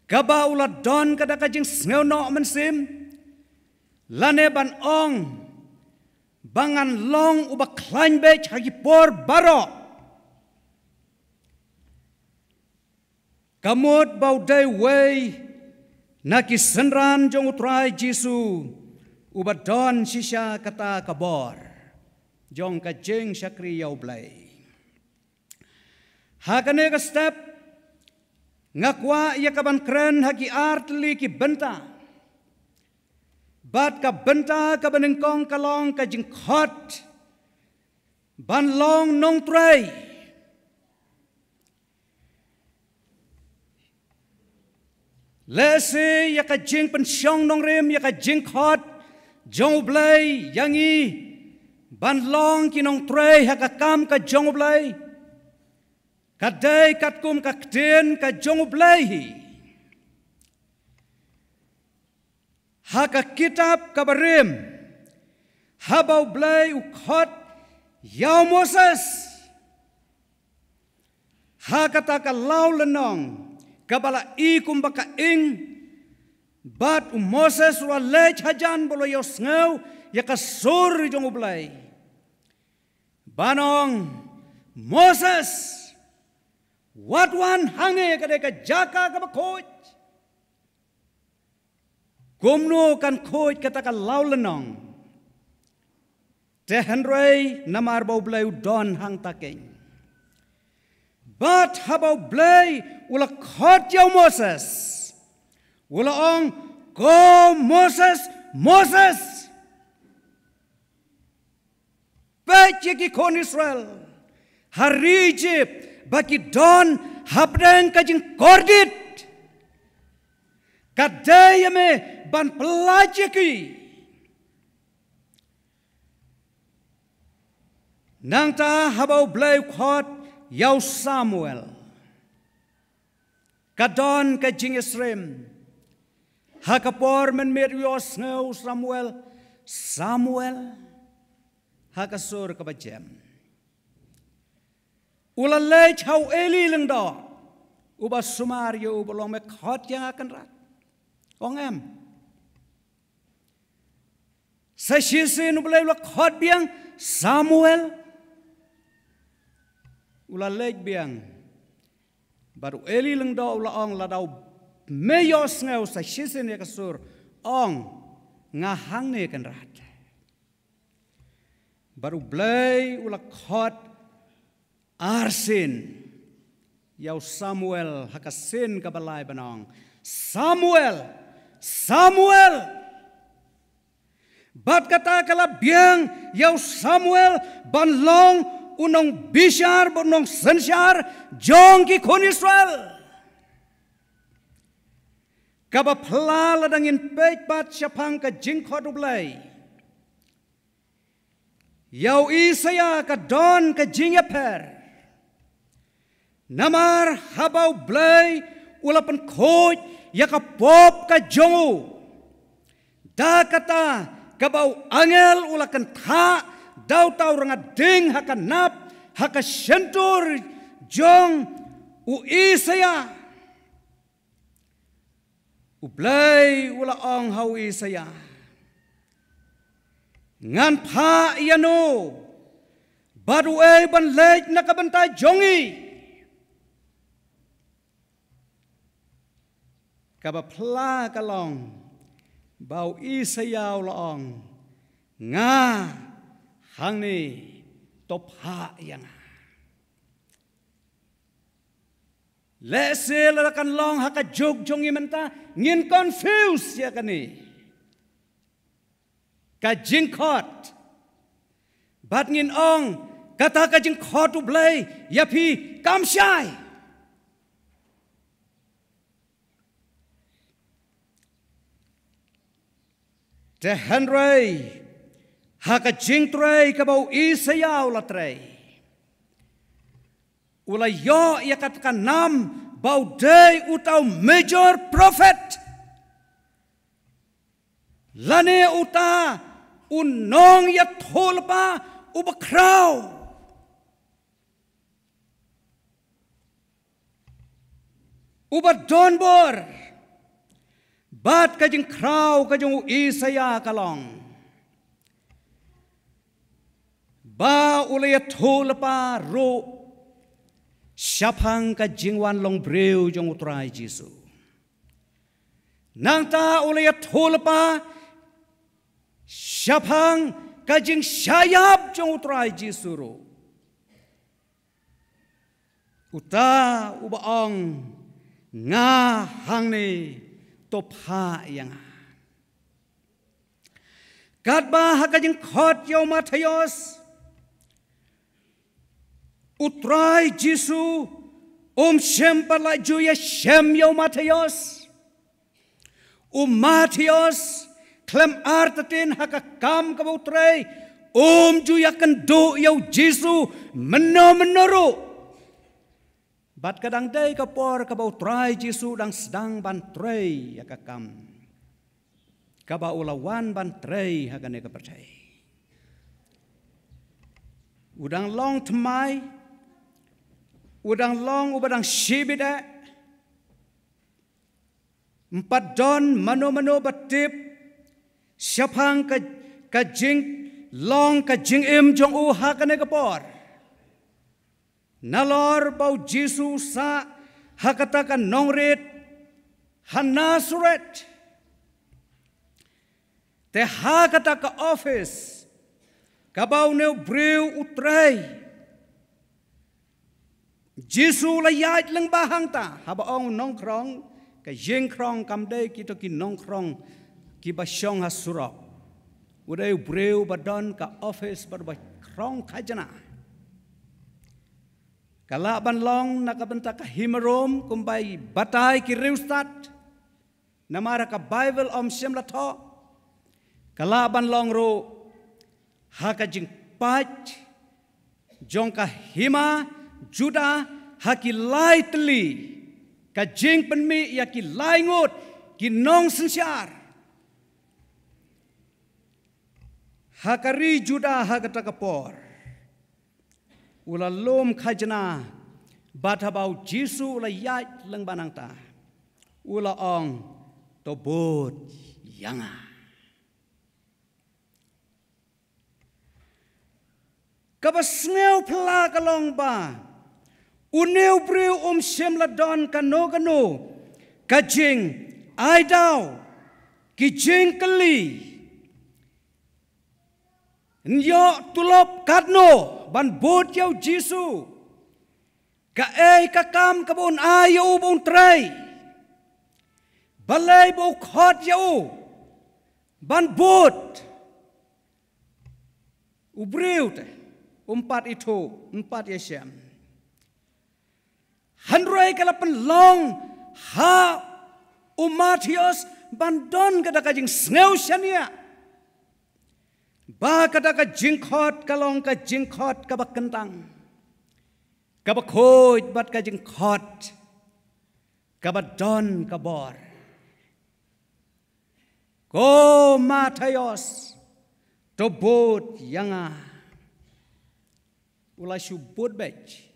Kaba ula don kada kajing sngew no mensim lane ban ong bangan long uba klain be hagi por baro kamot bau day way nakisenran jong utrai Jisu ubadon sisya kata kabor jong kajeng syakri yau blay hakane ka step ngakwa ia kaban keren haki artli ki benta bat ka benta ka benengkong kalong ka jingkhot ban long nong tray lese ya ka jing pensyong nong rem ya ka jingkhot jong blay yangi ban long ki nong tray ha ka kam ka jong blay kadai katkum ka kten ka jong blay ha ka kitab ka barim habau blay ukhot yau Moses ha kata ka lau lenong kabala ikum baka ing bat Moses wa lech hajan bolo yau sngew ya ka sur jong blay banong Moses Wadwan hange kadai ka jaka ka bakoj kumno kan khoj kata ka lau lenong te henrei namar bau blay don hang takeng bat habau blay ula khot yau Moses ula ong go Moses baik ki kon Israel hari Egypt baki don habdeng kajing kordit kadaya me ban pelajeki nang ta habau blay khot yau Samuel kadon kajing Esrem hakapor men mer yos ngau Samuel hakasur kabajem ula lech hau Eli lengdo uba sumario uba long me khot yang akan rat ong em sa shisin uba ula khot biang Samuel ula lech biang baru Eli lengdo ula ong ladau meyos ngau sa shisin ya kasur ong ngahang ne kan rat baru blay ula khot arsin yau Samuel hakasin kabalay banong Samuel bat kata kala biang yau Samuel banlong unong bishar bonong sensyar jong ki kon Israel kaba pla ladangin pej bat syapang ka jingkhot ublay yau Isaya ka don ka jingaper namar habau blay ulapan khoj ya ka pop ka jongu da kata kabau angel ulakan tha daw taw ranga ding hakan nap haka shentur jong u Isaya u blay ula ong hau Isaya ngan pha yano badu ay ban lej nakabantay jongi kaba pla kalong bau Isaya laong nga hang ni top ha yang lese larakan long haka jog jongi menta ngin confuse ya kani ka jingkhot bat ngin ong kata ka jingkhot tu blay yapi kamsyai te henrei haka jingtrei kabau Isaya ulatrei ula yo ia katakan nam bau day utau major prophet lane uta unong ya tholpa ubakrau ubadonbor bat kajing krau kajung Isaya kalong ba ulaya thulpa ro Siapang ka jingwan long breu jong utrai Jisu. Nang ta ulay thulpa siapang ka jing syayap jong utrai Jisu ro. Uta ubaong nga hang ni topha yang. Kadba hakajing khot yaw Matayos. Utrai Jisu syempala juya syem yaw Matayos. Matayos klem artatin hakakam kabutray juya kendo yaw Jisu menoro. Bat kadang day kapor kabutray Jisu dang sedang bantray hakakam. Kabaulawan bantray hakane kapercay. Udang long temai, udang long ubadang shibida, 4 don mano batip, siapang kajing long kajing jong hakane kapor. Nalor bau Jisu sa hakatakan nongrit hanasuret. Te hakata ka office kabaw neu breu utray Jisu layat lang bahang ta habaong nongkrong ka jengkrong kamde kita ki nongkrong ki basyong hasurok uday breu badon ka office barba krong kajana kalaban long nakabenta ka himarom kumbay batay ki reustat namara ka Bible syemlato kalaban long ro hakajing pach jongka hima juda hakilai teli kajing penmi yakilai ngut kinong sensyar hakari juda hakatakapor ulalom khajna bathabau Jisu ulayat leng banang ta ulaong tobot yanga. Kabasngeu pela kalong ba uneu breu syemladon kano kajing aidau kijing keli nyo tulop kadno ban bot yaw Jisu ka kakam kabon ayo bon tray balay bo khot yaw ban bot ubreu te 4 Yesyam. Handrai kalapan long ha Matayos bandon kada kajing sneu syania. Ba kada ka jingkhot kalong ka jingkhot kabak kentang. Kabak khoj bat ka jingkhot. Kabadon kabor. Ko Matayos tobot yanga. Ulai subut bej,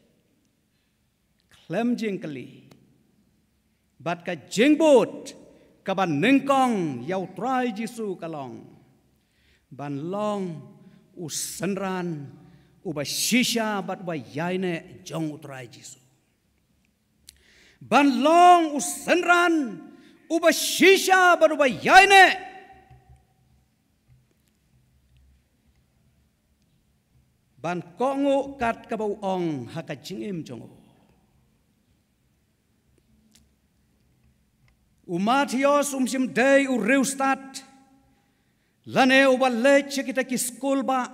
klem jengkeli, bat ka jengbot, kaban nengkong yau trai Jisu kalong, ban long usenran uba shisha bat uba yaine jong utrai Jisu, ban long usenran uba shisha bat uba yaine. Ban kongo kat kabau ong hakajing jongo. Matayos sim day reustat. Lane ubalech kita ki school ba.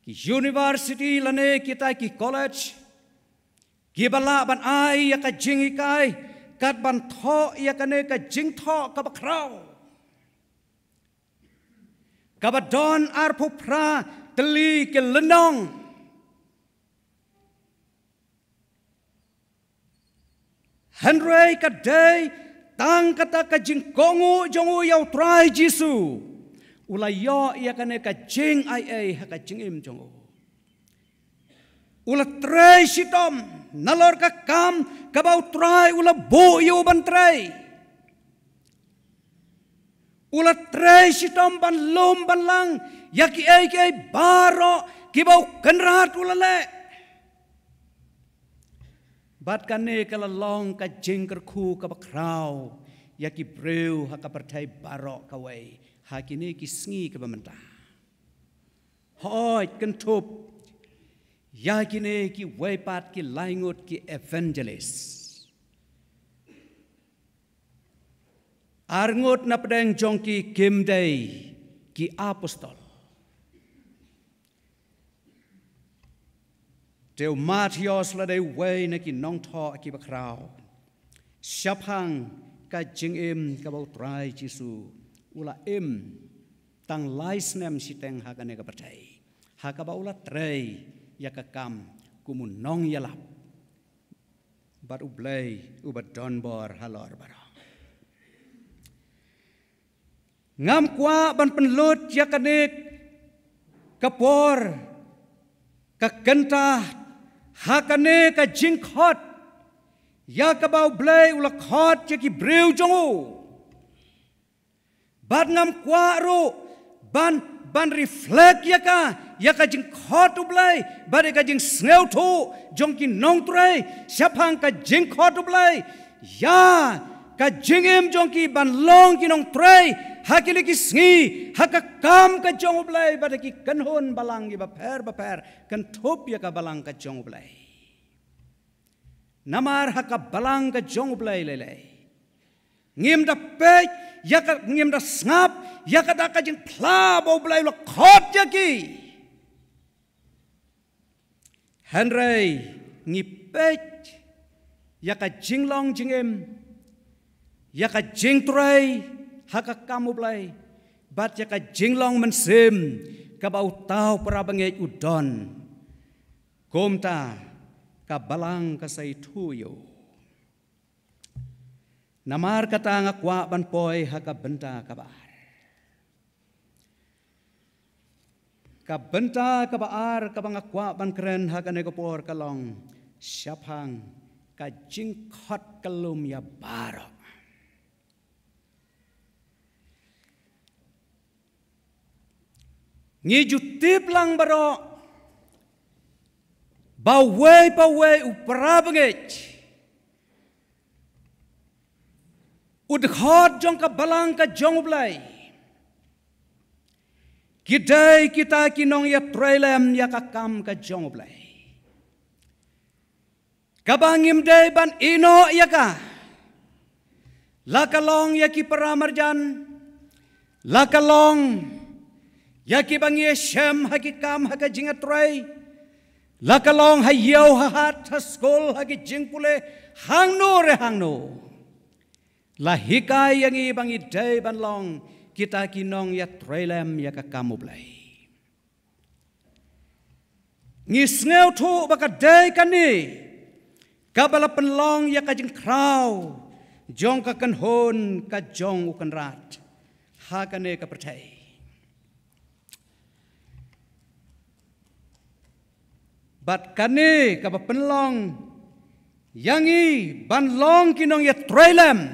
Ki university lane kita ki college. Ki bala ban ai yakajing ikai kat ban tho yakane kajing tho kabakrau. Kabadon arpupra teli ke lenong Handrai kadai tang kata kajing kongu jongu yau trai Jisu ulayo ia kane kajing ai hakajing jongu ula trai sitom nalor kakam kabau trai ula bo yu ban trai ula trai sitom ban lom ban lang yaki ai baro kibau kenrat ulale bat kane kala long ka jengker ku ka bakrau ya ki breu ha ka pertai barok ka wei ha kini ki sngi ka bamenta hoi kan tup ya kini ki wei pat ki laingut ki evangelist arngot na pedang jongki kimdei ki apostol Teu Matios la dei wei na ki nong tho ki bakrau Syapang ka jing im ka bau trai Jisu ula im tang lais nem siteng ha ka ne ka pertai ha ka ba ula trei ya ka kam kumun nong yalap bat ublei ubat donbor halor barang ngam kwa ban penlut ya ka nek kapor ka kentah hakane ka jingkhot ya ka bau blei ula khot je ki breu jongu bat ngam kwa ro ban reflect ya ka jingkhot u blei bat ka jing sneu thu jong ki nong trei syapang ka jingkhot u blei ya ka jingem jong ki ban long ki nong trei hakile ki sngi hakakam ka jong blai bat ki kanhon balang ba per kan thop ya ka balang ka jong blai namar haka balang ka jong blai lele ngim da pe ya ka ngim da snap ya ka da ka jing pla bo blai lo khot ya ki henry ngi pe ya ka jing long jingem ya ka jing trei haka kamu blai bat ya ka jinglong mensim ka bau tau prabange udon komta ka balang ka sai tuyo namar kata ngakwa ban poi haka benta ka benta ka baar ka bangakwa ban keren haka negopor kalong syapang ka jingkhot kalum ya barok ngi jutip lang baro bawai uprabangej udkhot jong ka balang ka jong blai kidai kita kinong ya trailem ya ka kam ka jong blai kabangim dai ban ino ya ka lakalong ya ki paramarjan lakalong Yaki bangi shem haki kam haka jingat trai lakalong hayau hahat haskol haki jingpule hangno lahikai yangi bangi day banlong kita kinong ya trailem ya kakamu blai ngisngeu tu baka day kani kabala penlong ya kajing kraw jong kakan hon ka jong ukan rat hakane ka pertai bat kane ka penlong yangi banlong kinong ya trailem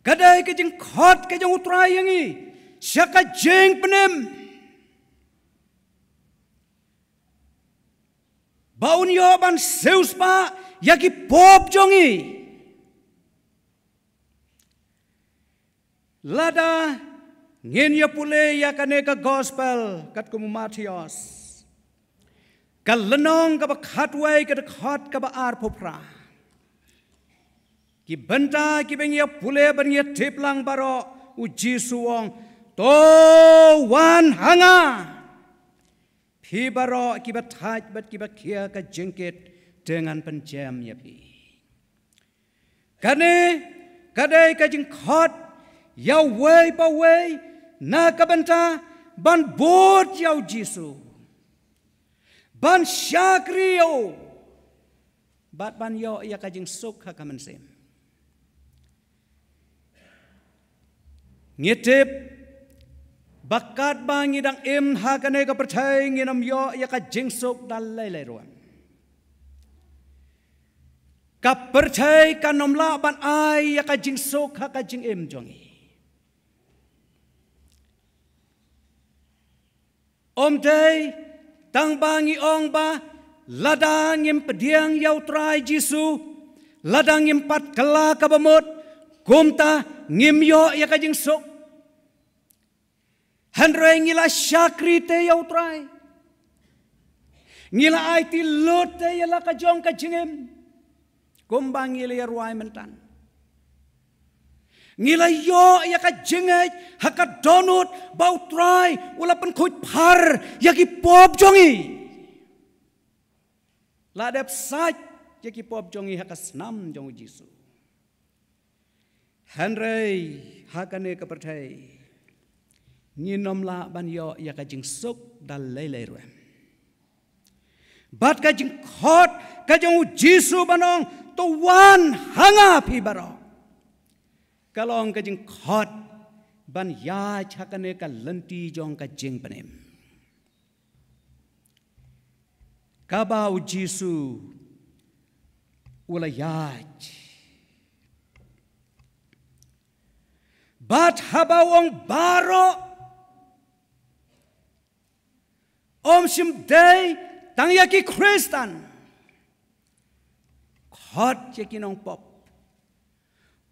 kadai ke jing khot ke jong utrai yangi syaka jing penem baun yo ban seus pa yaki pop jongi lada ngin ya pule ya kane ka gospel kat kumu Matios kalenong ka bakhatway ka khot ka ba ar popra ki benta ki bengya pule bengya tiplang baro uji suwong to wan hanga phi baro ki bathaj bat ki bakhia ka jengket dengan pencem ya pi kane kadai ka jing khot ya wei pa wei na ka benta ban bot yau jisu ban syakrio bat ban yo ya kajing suk ha kamensem ngitip bakat bang idang im ha kane ka percay nginam yo ya kajing suk dalai ruan ka percay kanom la ban ai ya kajing suk ha kajing im jongi om day tang bangi ong ba ladang im pediang yau trai Jisu, ladang im pat kala kabamot, kumta ngim yo ya kajing sok. Handrai ngila syakri te yau trai. Ngila ai ti lot te yala kajong kajingim. Kumbang ngila ya ruai mentan. Ngila yo ya kajingay haka donut bau trai walaupun kuit par ya ki pop jongi. Ladap saj ya ki pop jongi haka senam jong Jisu. Handrai haka ne kepercayai. Nginom la ban yo ya kajing sok dal lelai ruem. Bat kajing khot kajing Jisu banong to wan hanga pi baro. Kalong kajing khot ban ya chakane ka lenti jong kajing panem. Kabau Jisu ula yaj. Bat habawong baro Om sim day tang yaki Kristan. Khot yaki nong pop.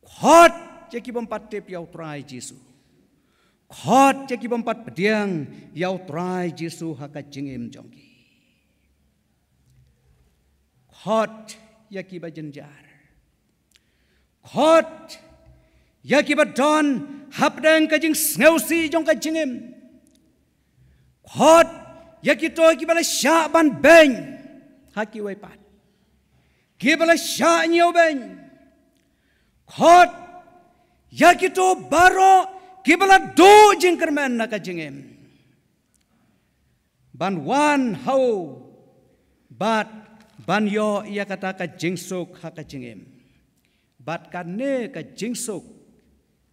Khot yaki bompat tep yau trai Jisu. Khot yaki bompat pediang yau trai Jisu haka jingim jongki. Khot yaki bajenjar. Khot yaki badon hapdeng kajing sneusi jong kajingim. Khot yakito kibala sya ban beng haki waipat kibala sya nyo beng khot yakito baro kibala do jingkermen naka jingem ban wan hau bat ban yo yakata ka jingsuk haka jingem bat kane ka jingsuk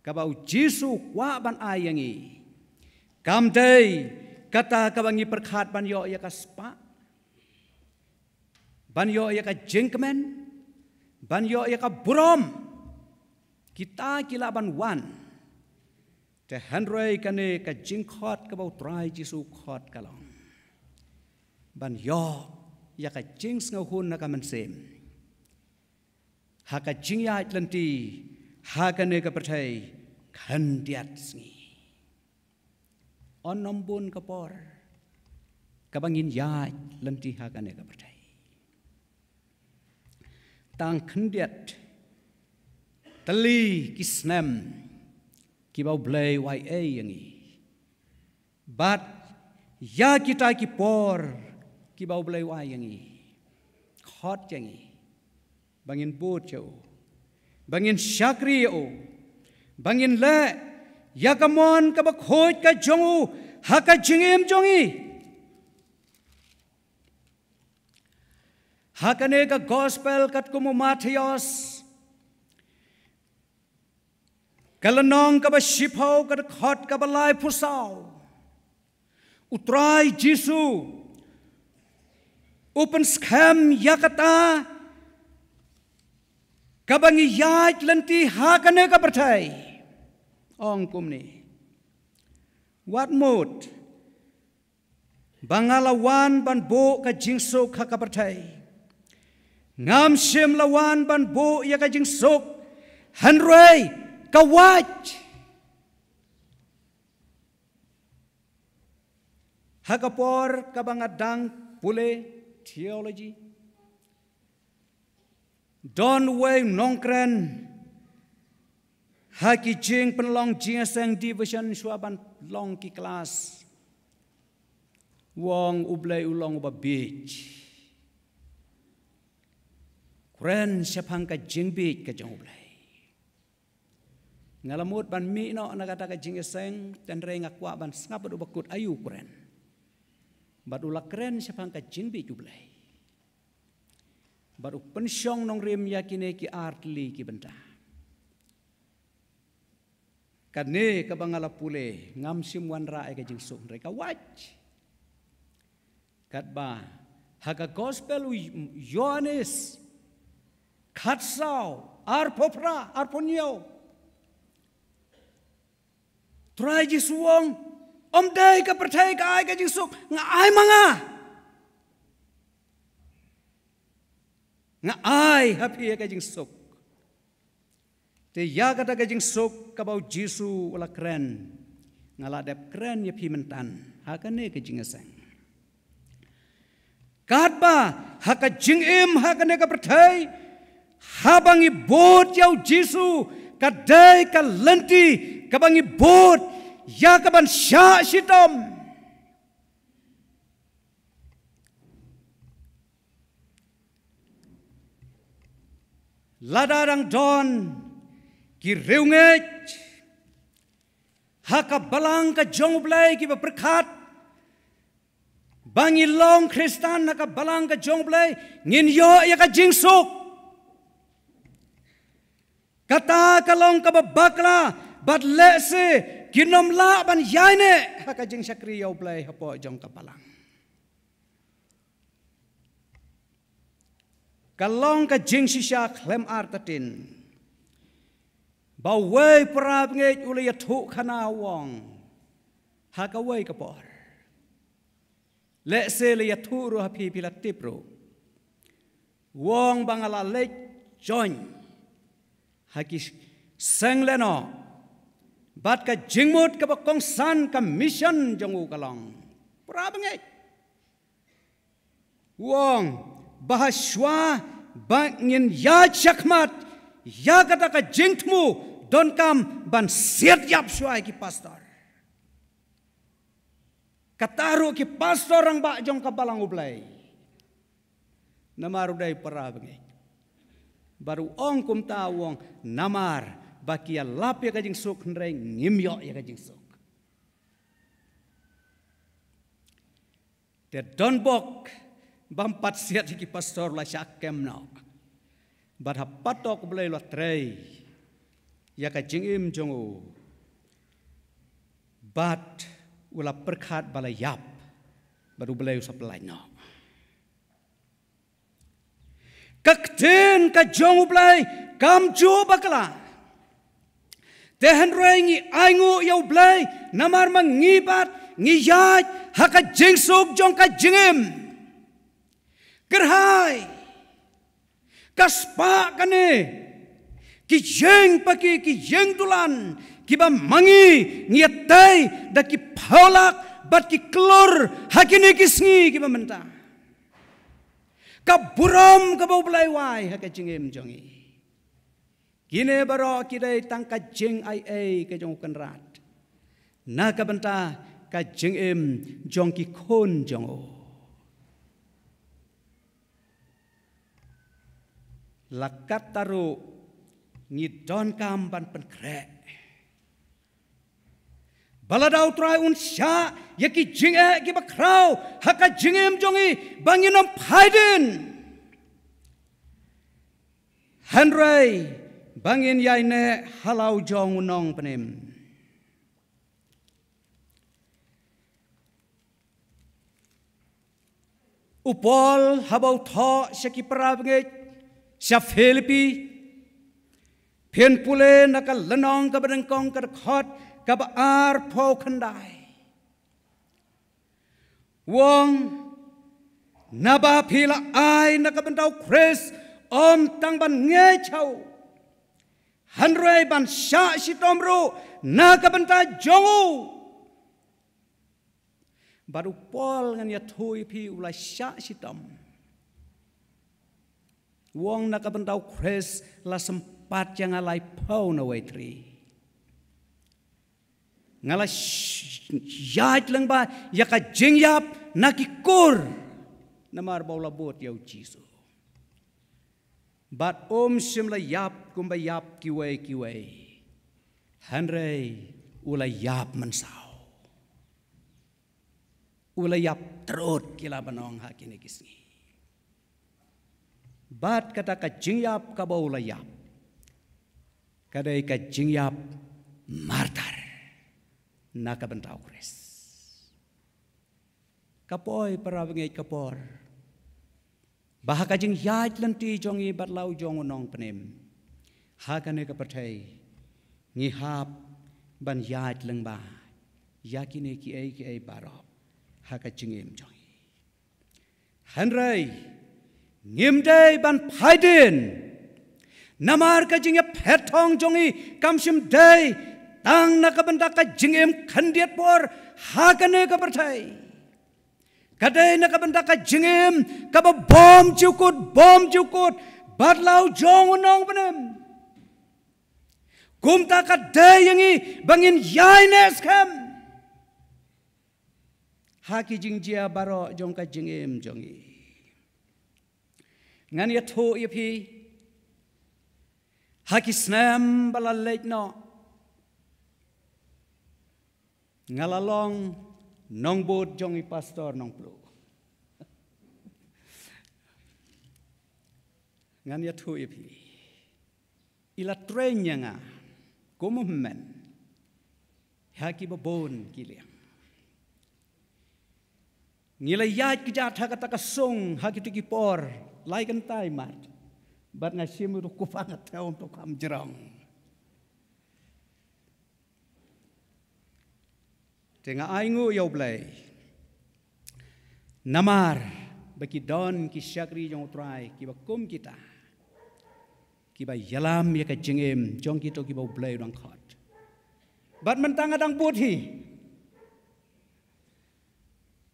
kabau Jisu wa ban ayangi kamdei kata kabangi perkhat banyo ya kaspa banyo ya ka jengkemen banyo ya ka burom kita kilaban wan te handrai kane ka jingkhot ka bau trai Jisu khot kalong banyo ya ka jings ngahun na ka mansem ha ka jingya lenti ha kane ka percay khandiat sngi on nombun kapor kabangin yaj lenti hakane ka percay tang khendiat tali kisnem kibau blay wai yangi bat ya kita kipor kibau blay wai yangi khot yangi bangin bot chau bangin syakri o bangin le yakamon kabakhoj ka jongu haka jingim jongi hakane ka gospel kat kumu Matius kalanong ka ba shipau ka khot ka balai pusau utrai Jisu open scam yakata kabangi yaj lenti hakane ka percay ong kumni what mood bangalawan ban bo ka jingsuk ka percay ngam sim lawan ban bo ya ka jingsuk hanrei ka waj hakapor ka bangadang pule theology don way nongkren haki jing penlong jingseng division swaban long ki kelas wong ublay ulong ba beach kren siapang ka jing beach ka jong ublay ngalamut ban mi no nagata ka jingseng tenre ngakwa ban ngap do bakut ayu kren badula kren siapang ka jing beach ublay baru pensyong nong rim yakine ki artli ki benta kane kabangala pule ngam simwan rae ka jingsuk mereka waj katba haga gospel Yohanes khatsau arpopra arponyo trai jisuong om dai ka percaya ka ai ka jingsuk ngai manga nga ai happy ka jing sok te ya kata ka jing sok ka bau Jisu wala kren ngala dep kren ya pi mentan ha ka ne ka jing asang kat ba ha ka jing ha ka ne ka perthai ha bangi bot yau Jisu ka dai ka lenti ka bangi bot ya ka ban sha shitom ladarang don ki reunget haka balang ka jongblai ki berkat bangi long Kristan haka balang ka jongblai ngin yo ya ka jingsuk kata kalong ka babakla bat lese kinom la ban yaine haka jing sakri yo blai hapo jong ka balang kalong ka jing sisya klem artatin bawai perab ngej ule ya thu khana wong ha ka wai ka por le se le ya thu ro ha pi pila tipro wong bangala le join ha ki sang le no bat ka jingmut ka kong san ka mission jongu kalong perab ngej wong bahaswa bangin ya chakmat ya kata ka jingtmu don kam ban siat yap suai ki pastor kataru ki pastor ang ba jong kabalang ublay namaru dai parabangi baru ong kum tawong namar bakia lap ya kajing suk nreng ngimyo ya kajing suk te don bok bampat siat ki pastor la syakem no bat hapatok blai lo trei ya ka jingim jongu bat ula perkat balayap baru blai supply no kakten ka jongu blai kam jo bakla tehen rengi aingu yau blai namar mangibat ngiyat haka jingsuk jong ka jingim gerhai kaspa kane ki jeng paki ki jeng tulan ki ba mangi ngiatai da ki pholak bat ki klor hakine ki sngi ki ba menta ka buram ka bau blai wai ha ka jingem jongi kine baro ki dai tang ka jeng ai ka jong kan rat na ka benta ka jingem jong ki khon jongo lakat taru ngidon kam ban penkre baladau trai un sya yaki jinge ki bakrau haka jingem jongi banginom phaiden hanrai bangin yaine halau jong unong penem upol habau tho syaki parabnge Sya Filipi Pian pule naka lenong ka berengkong ka khot ka ba ar pho khandai wong naba phila ai naka bandau Chris om tang ban nge chau hanrei ban sha sitomru naka banta jongu baru pol ngan ya thui pi ula sha sitom wong naka bentau Chris la sempat yang alai pau na waitri ngala yat lang ba yaka jingyap nakikur namar baula bot yau Jisu bat simla yap kumba yap kiwe hanrei ula yap mensau ula yap terut kila banong hakine kisni bat kata ka jingyap ka baula yap kadai ka jingyap martar na ka bentau Kris kapoy para bengai kapor bah ka jing yat lenti jongi batlau jong nong penem ha ka ne ka pathai ngi hap ban yat leng ba yakine ki ai barop ha ka jingem jongi hanrai ngimdei ban phaidin namar ka jingya phethong jongi kamsim dei tang na ka banda ka jingem khandiat por hakane ka perthai kadai na ka banda ka jingem ka ba bom jukut badlau jong unong benem kumta ka dei yangi bangin yaines kam haki jingjia baro jong ka jingem jongi ngan ya tho ya phi haki snam bala lek no ngalalong nong bot jong i pastor nong plu ngan ya tho ya phi ila trenya nga kumummen haki babon kiliang ngila yat kijat hakata ka song haki tiki por lai kan tai mat bat nga simu ku pangat ta untuk kam jerang tenga aingu yo blai namar baki don ki syakri jong utrai ki bakum kita ki ba yalam ya ka jengem jong kita ki ba blai dang khat bat mentang adang puthi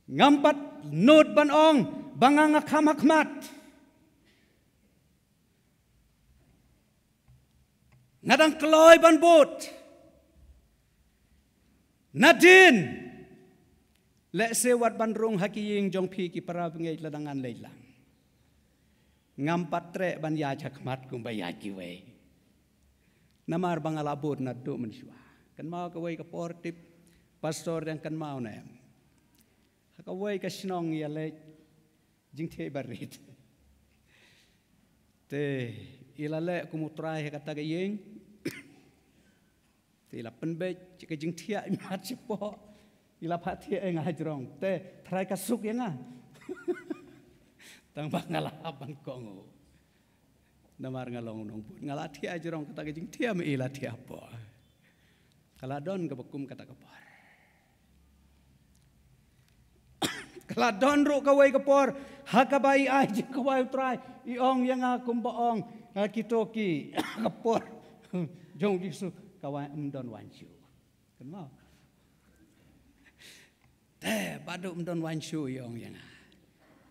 ngampat not ban ong bangang kham hakmat ngadang kloy ban bot nadin le sewat ban rong hakiying jong phi ki para ngai ladangan leilang ngampat tre ban ya hakmat kum ba ya ki we namar bangala bot na do menswa kan mau ka we ka portip pastor yang kan mau na ka way ka sinong ya le jing the barit te ila le kumutrai ka ta yeng te la penbe ka jing thia mat sipo ila pha thia nga jrong te thrai ka suk yenga tang bangala ban kongo namar ngalong nong pun ngala thia jrong ka ta jing thia me ila thia po kala don ka bakum kata ka par kala don ro ka way ka por hakabai ai ji ka way try iong yang akum baong kitoki ka por jong disu ka way don wanshu kan mau te badu don wanshu iong yang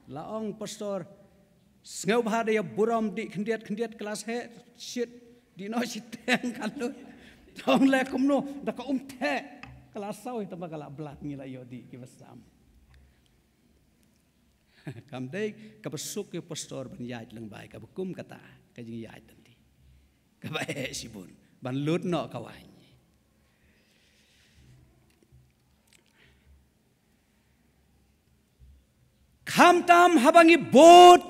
laong pastor ngau bhada ya buram di khendiat kelas he shit di no siteng kalu dong le kumno da ka te kelas sawi tamba kala blat ngila yodi ki basam kam dei ka besuk ke pastor ban yai leng bai ka bekum kata ka jing yai tanti ka bae sibun ban lut no kawan kham tam habangi bot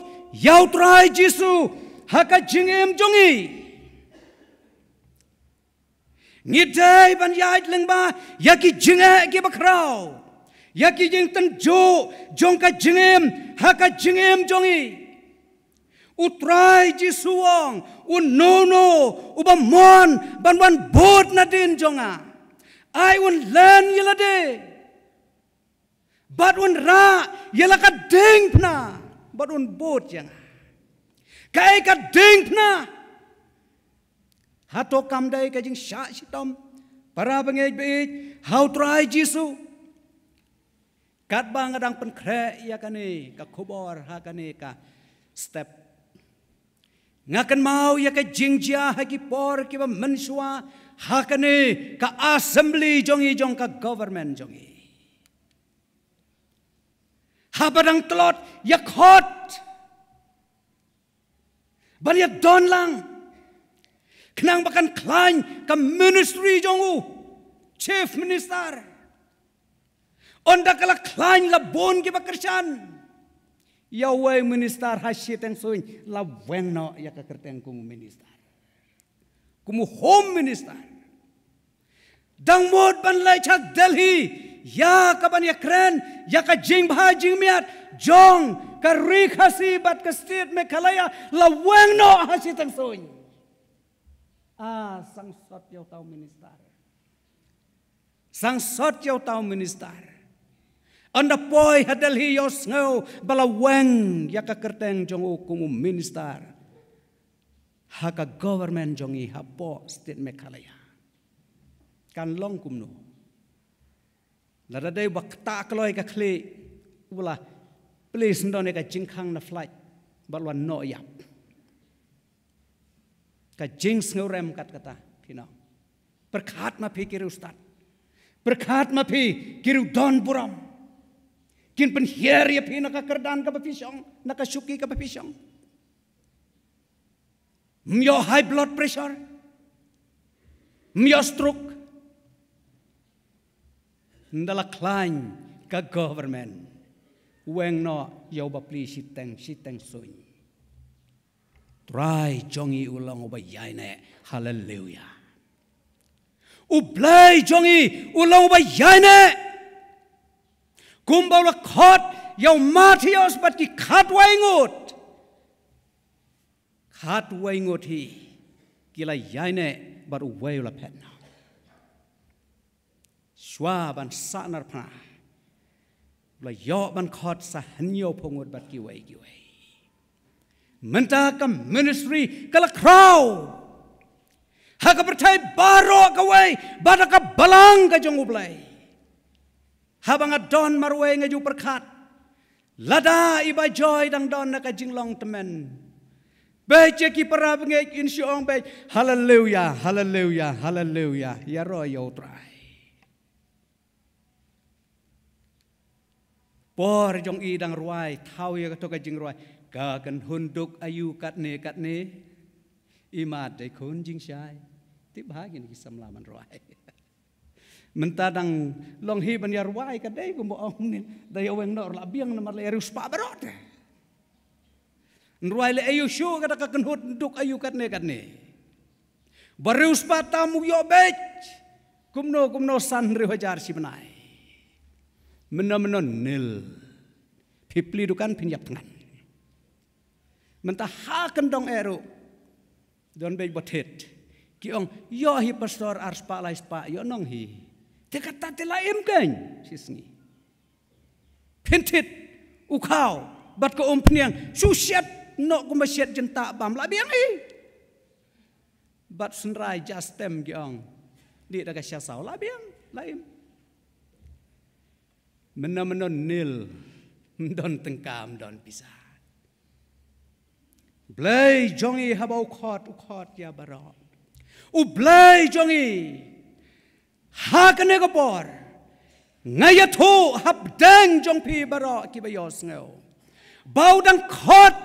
yau trai jisu haka jingem jongi ngidai ban yai leng ba yaki jinge ki bakrau yaki jing tan jo jong ka jingem haka jingem jongi utrai jisuang unono ubamon ban bot nadin jonga ai un len yelade bat un ra yelaka ding pna bat un bot yang kai ka ding pna hato kam dai ka jing sha sitom para bangej be how try jisu kat bang adang pen kre ya kane ka khobor ha kane ka step ngakan mau ya ka jingjia ha ki por ki ba mensua ha kane ka assembly jongi jong ka government jongi ha badang telot ya khot ban ya don lang kenang bakan klain ka ministry jongu chief minister onda kala klain la bon ki bakersan ya way minister hasit ang soin la weng no ya ka kerteng kumu minister kumu home minister dang mod ban lai chak Delhi ya ka ban ya kren ya ka jing bha jing miat jong ka ri khasi bat ka state me khalaya la weng no hasit ang soin sang sot yaw tau minister sang sot yaw tau minister Anda poi hadal hi yos ngau balaweng ya ka kerteng jong hukum minister. Haka government jongi hapo state Meghalaya. Kan long kumno. Lada day wakta kloy ka kli wala please ndone ka jingkhang na flight balwan no yap. Ka jings ngau rem kat kata pino. Berkat ma pi kiru start. Berkat ma pi kiru don buram. Kin penhier ya pi nakakerdan ka papisong, nakasuki ka papisong. Myo high blood pressure. Myo stroke. Ndala klain ka government. Weng no yaw bapli siteng soy. Try jongi ulang ubayay na hallelujah. Ublay jongi ulang ubayay na. Kumbaw la khot yaw matiyos bat ki khat waingot. Khat waingot hi kila yayne bar uway la pet na. Shwa ban sanar pana. La yo ban khot sa hanyo pongot bat ki way. Menta ka ministry kala crowd. Haka pertai baro ka way bada ka balang ka jong ublay. Habang adon marway nga ju perkat. Lada iba joy dang don na ka jinglong temen. Baca ki para bengek insyong baik. Hallelujah, hallelujah, hallelujah. Ya roy yo try. Por jong idang ruai, tau ya to ka jing ruai. Ka kan hunduk ayu kat ne. Imat de kun jing syai. Ti bahagi ni samlaman ruai. Mentadang long hi ban ya ruai ka dei gumbo ong ni. Dai aweng nor la biang na marle erus pa barot. Nruai le ayu syu kada ka kan hunduk ayu kat ne. Barus pa tamu yo bech. Kumno san ri hajar si benai. Mena nil. Pipli dukan pinyap tengan. Mentah hakan dong eru. Don bej botet. Ki ong yo hi pastor arspa lai spa yo nong hi. Te kata te laim kan sisngi. Pintit ukau bat ko pniang susiat no ko masyat jenta bam la biang i. Bat sunrai jastem ki ong. Di daga syasau la biang laim. Mena nil. Don tengkam don pisah. Blay jongi habau ukot ya barot. Blay jongi hakane ko por. Ngayatu habdeng jong pi barot ki bayos ngau. Bau dang khot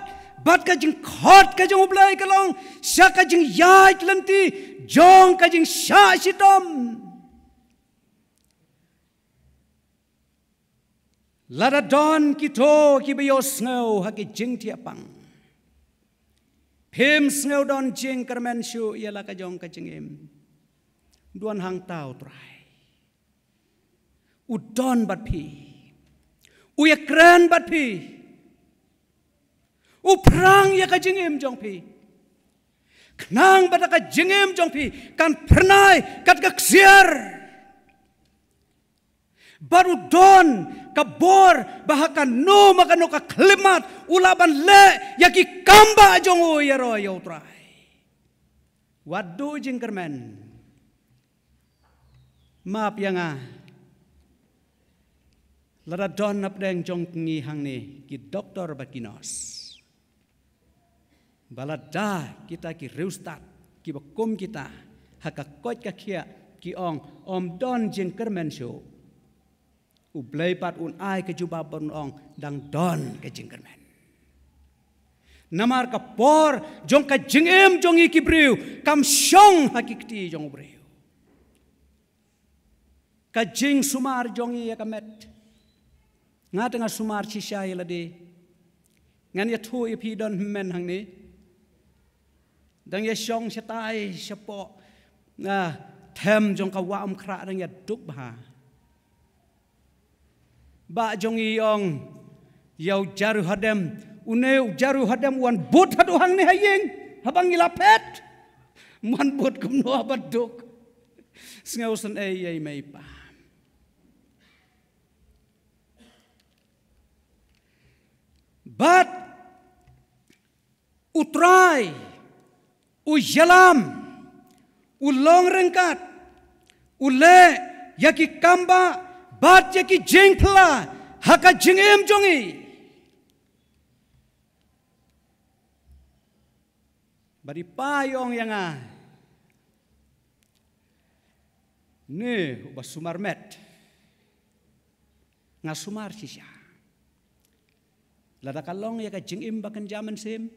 bat ka jing khot ka jong blay kalong sya ka jing yai lenti jong ka jing sya sitom. Lada don kito ki bayos ngau haki jing tiapang. Pim ngau don jing kermen syu ialah ka jong ka jingim. Duan hang tau trai. Udon bat pi. Uya kren bat pi. Uprang ya ka jingim jong pi. Knang bat ka jingim jong pi kan pernai kat ka ksiar. Baru don kabor bahkan no makano ka klimat ulaban le yaki kamba jong ya royo trai. Wadu jingkermen. Maaf ya nga. Lara don napdeng jong ngi hang ni ki doktor bakinos. Balada kita ki reustat ki bakum kita haka kot ka kia ki ong om don jingkermen show. Ublay pat un ai ke juba bon ong dang don ke jingkermen. Namar ka por jong ka jingem jong iki briu kam syong hakikti jong briu. Ka jing sumar jong iya kamet. Nga tengah sumar cisai lade. Ngan ya tu ya pi don men hang ni. Dang ya syong setai sepo. Tem jong ka waam kra dang ya duk bah. Ba jong iyong yaw jaru hadem uneu jaru hadem wan but hadu hang ni hayeng habang ilapet man but kumno abaduk ngausan ay may pa But utrai, ujalam, ulong rengkat, ule yaki kamba, bat yaki jengpla, haka jengem jongi. Bari payong yang ni ubah sumar met, ngasumar sisya. Lada kalong ya ka jengim bakan zaman sim.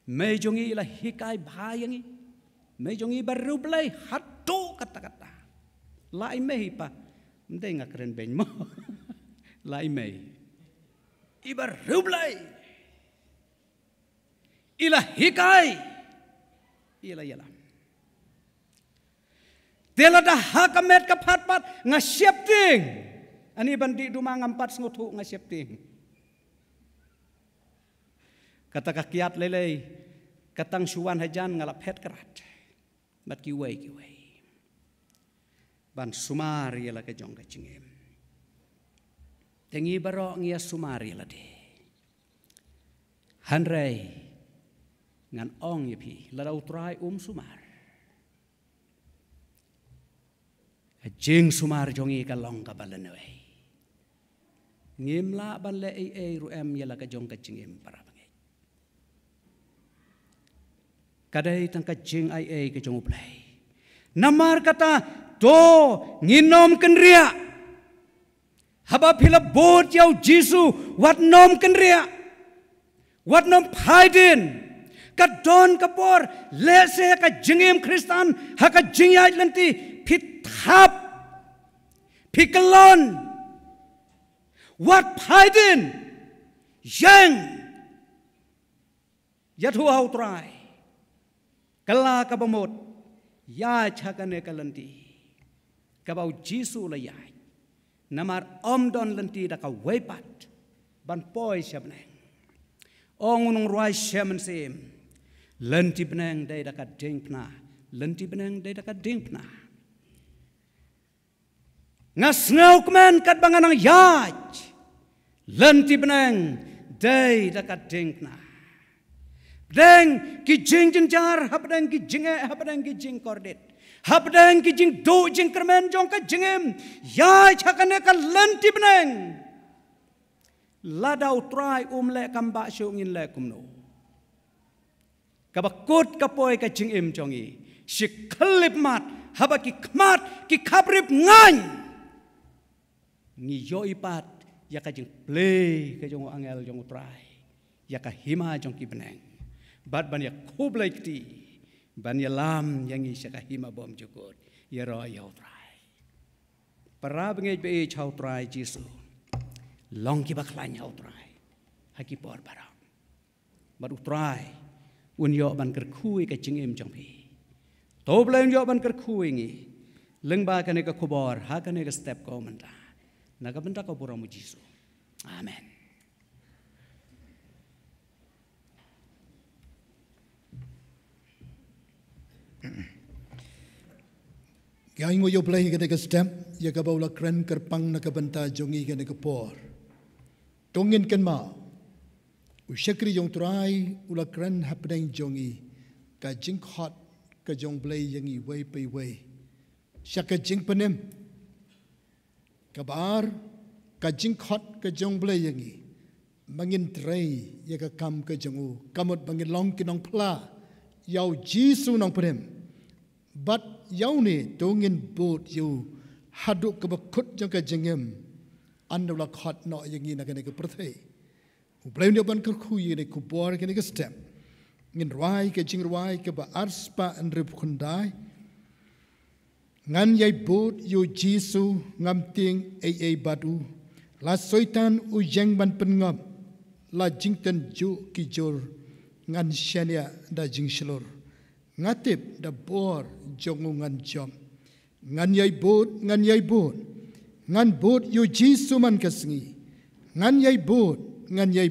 May jongi ila hikay bahayangi. May jongi baru belai hatu kata-kata. Lai may pa. Hindi nga keren ben mo. Lai may. Ibaru belai. Ila hikay. Ila yala. Tela dah hakamet kapat-pat nga syepting. Ani bandi dumang 4 ngutu nga syepting. Kata kakiat lelei, katang suwan hajan ngalap het kerat, bat kiwai. Ban sumari la ke jong kacingem. Tengi barok ngia sumari la de. Hanrei ngan ong yepi, la utrai sumar. Jing sumar jongi kalong kabalanoi. Ngimla ban le ruem yala ke jong kacingem para. Kadai tangka jing ai ke jong uplay. Namar kata do nginom kenria. Haba pila bot yau Jisu wat nom kenria. Wat nom paidin. Kadon kapor lese ka jingim Kristan haka jingyai lenti pithap pikelon. Wat paidin yang yatu hau try. Kala kabamot, ya chakane kalanti, kabau Jisu layai, namar omdon lanti daka wepat, ban poi shabneng, ongunung ruai shaman sim, lanti beneng day daka dingpna, lanti beneng day daka dingpna. Ngas ngau kemen kat banganang yaj, lanti beneng day daka dingpna. Deng ki jing jenjar, habdeng ki jinge, habdeng ki jing kordit, habdeng ki jing do jing kermen jong ka jingem, ya chakane ka lenti beneng. Ladau try le kamba shungin le kumno. Kabakut kapoy ka jingem jongi, si kalip mat, haba ki kmat, ki kaprip ngan. Ni yo ipat, ya ka jing play ka jong angel jong try, ya ka hima jong ki beneng. Bat ban ya kublai kti, ban ya lam yang isya kahima bom jukut, ya roh ya utrai. Para bengej be chau utrai Jisu, long ki baklan ya utrai, haki por barang. Bat utrai, un yo ban kerkui ke jingim jongpi. Tob lain yo ban kerkui ngi, lengba kane ke kubor, ha kane ke step kau menta, naga benda kau buramu Jisu. Amen. Yang ngoyo play kene ke step ya ka baula kren kerpang na kabanta jongi kene ke por. Tongin ken ma. Usyakri jong try ula kren hapdeng jongi ka jing hot ka jong play yangi way pay way. Syaka jing penem. Kabar ka jing hot ka jong play yangi. Mangin tray ya ka kam ka jongu kamot bangin long kinong pla. Yau Jisu nong penem. But yau ni tongin bot you haduk ke bakut jang ke jengem anda la khat no yang ni nak ke perthai ublem dia ban ke khuy ni ku bor ke ni ke step ngin ruai ke jing ruai ke ba arspa an rip khundai ngan yai bot you Jisu ngam ting ai batu la soitan u jeng ban pengam la jingten ju ki jor ngan shania da jing shlor ngatip da bor jongu ngan jom ngan yai bot ngan bot yo Jisu man kasngi ngan yai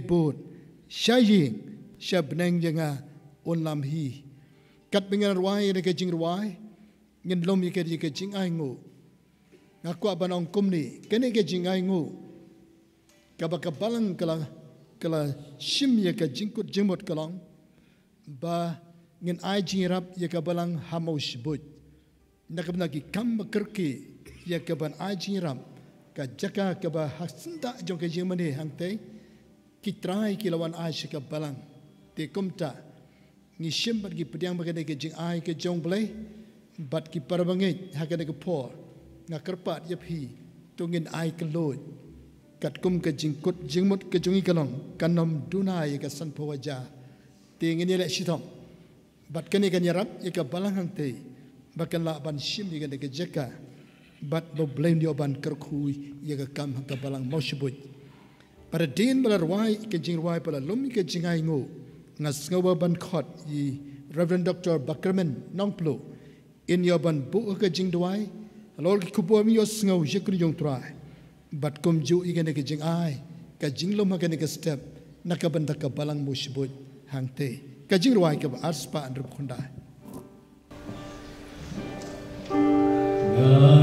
bot shayi shabneng janga onlam hi kat pengen ruai de ke jing ruai ngin lom ye ke jing ai ngo ngaku abanong kumni kene ke jing ai ngo kabakabalang kala kala shim ya ka jingkut jingmot kalong ba ngin ai jingrap ya ka balang hamosh boj nakabna ki kam kerki ya ka ban ai jingrap ka jaka ka ba hasinda jong ka jingmane hangte ki trai ki lawan ai ka balang te kumta ngi shim bat ki pediang ba ka ke jing ai ke jong blai bat ki parbange ha ka ke por nga kerpat ya phi tungin ai ke loy kat kum ke jingkut jingmut ke jungi kalong kanom dunai ke san pawaja tingin ni le shitom bat kani kan yarap ka balang hang te bakan la ban shim ni ke jeka bat bo blame dio ban kerkhui ka kam hang ka balang moshbut pada din balarwai ke jingwai pala lum ke jingai ngo ngas ngawa ban khot yi Reverend Dr. Bakerman nongplo in yo ban bu ke jingdwai lor ki kubo mi yo ngau jekri jong trai bat kum ju igane ke jing ai ka jinglom ha ke step nakaban ka balang moshbut hang te ka jingwai ke arspa andrup khundai Oh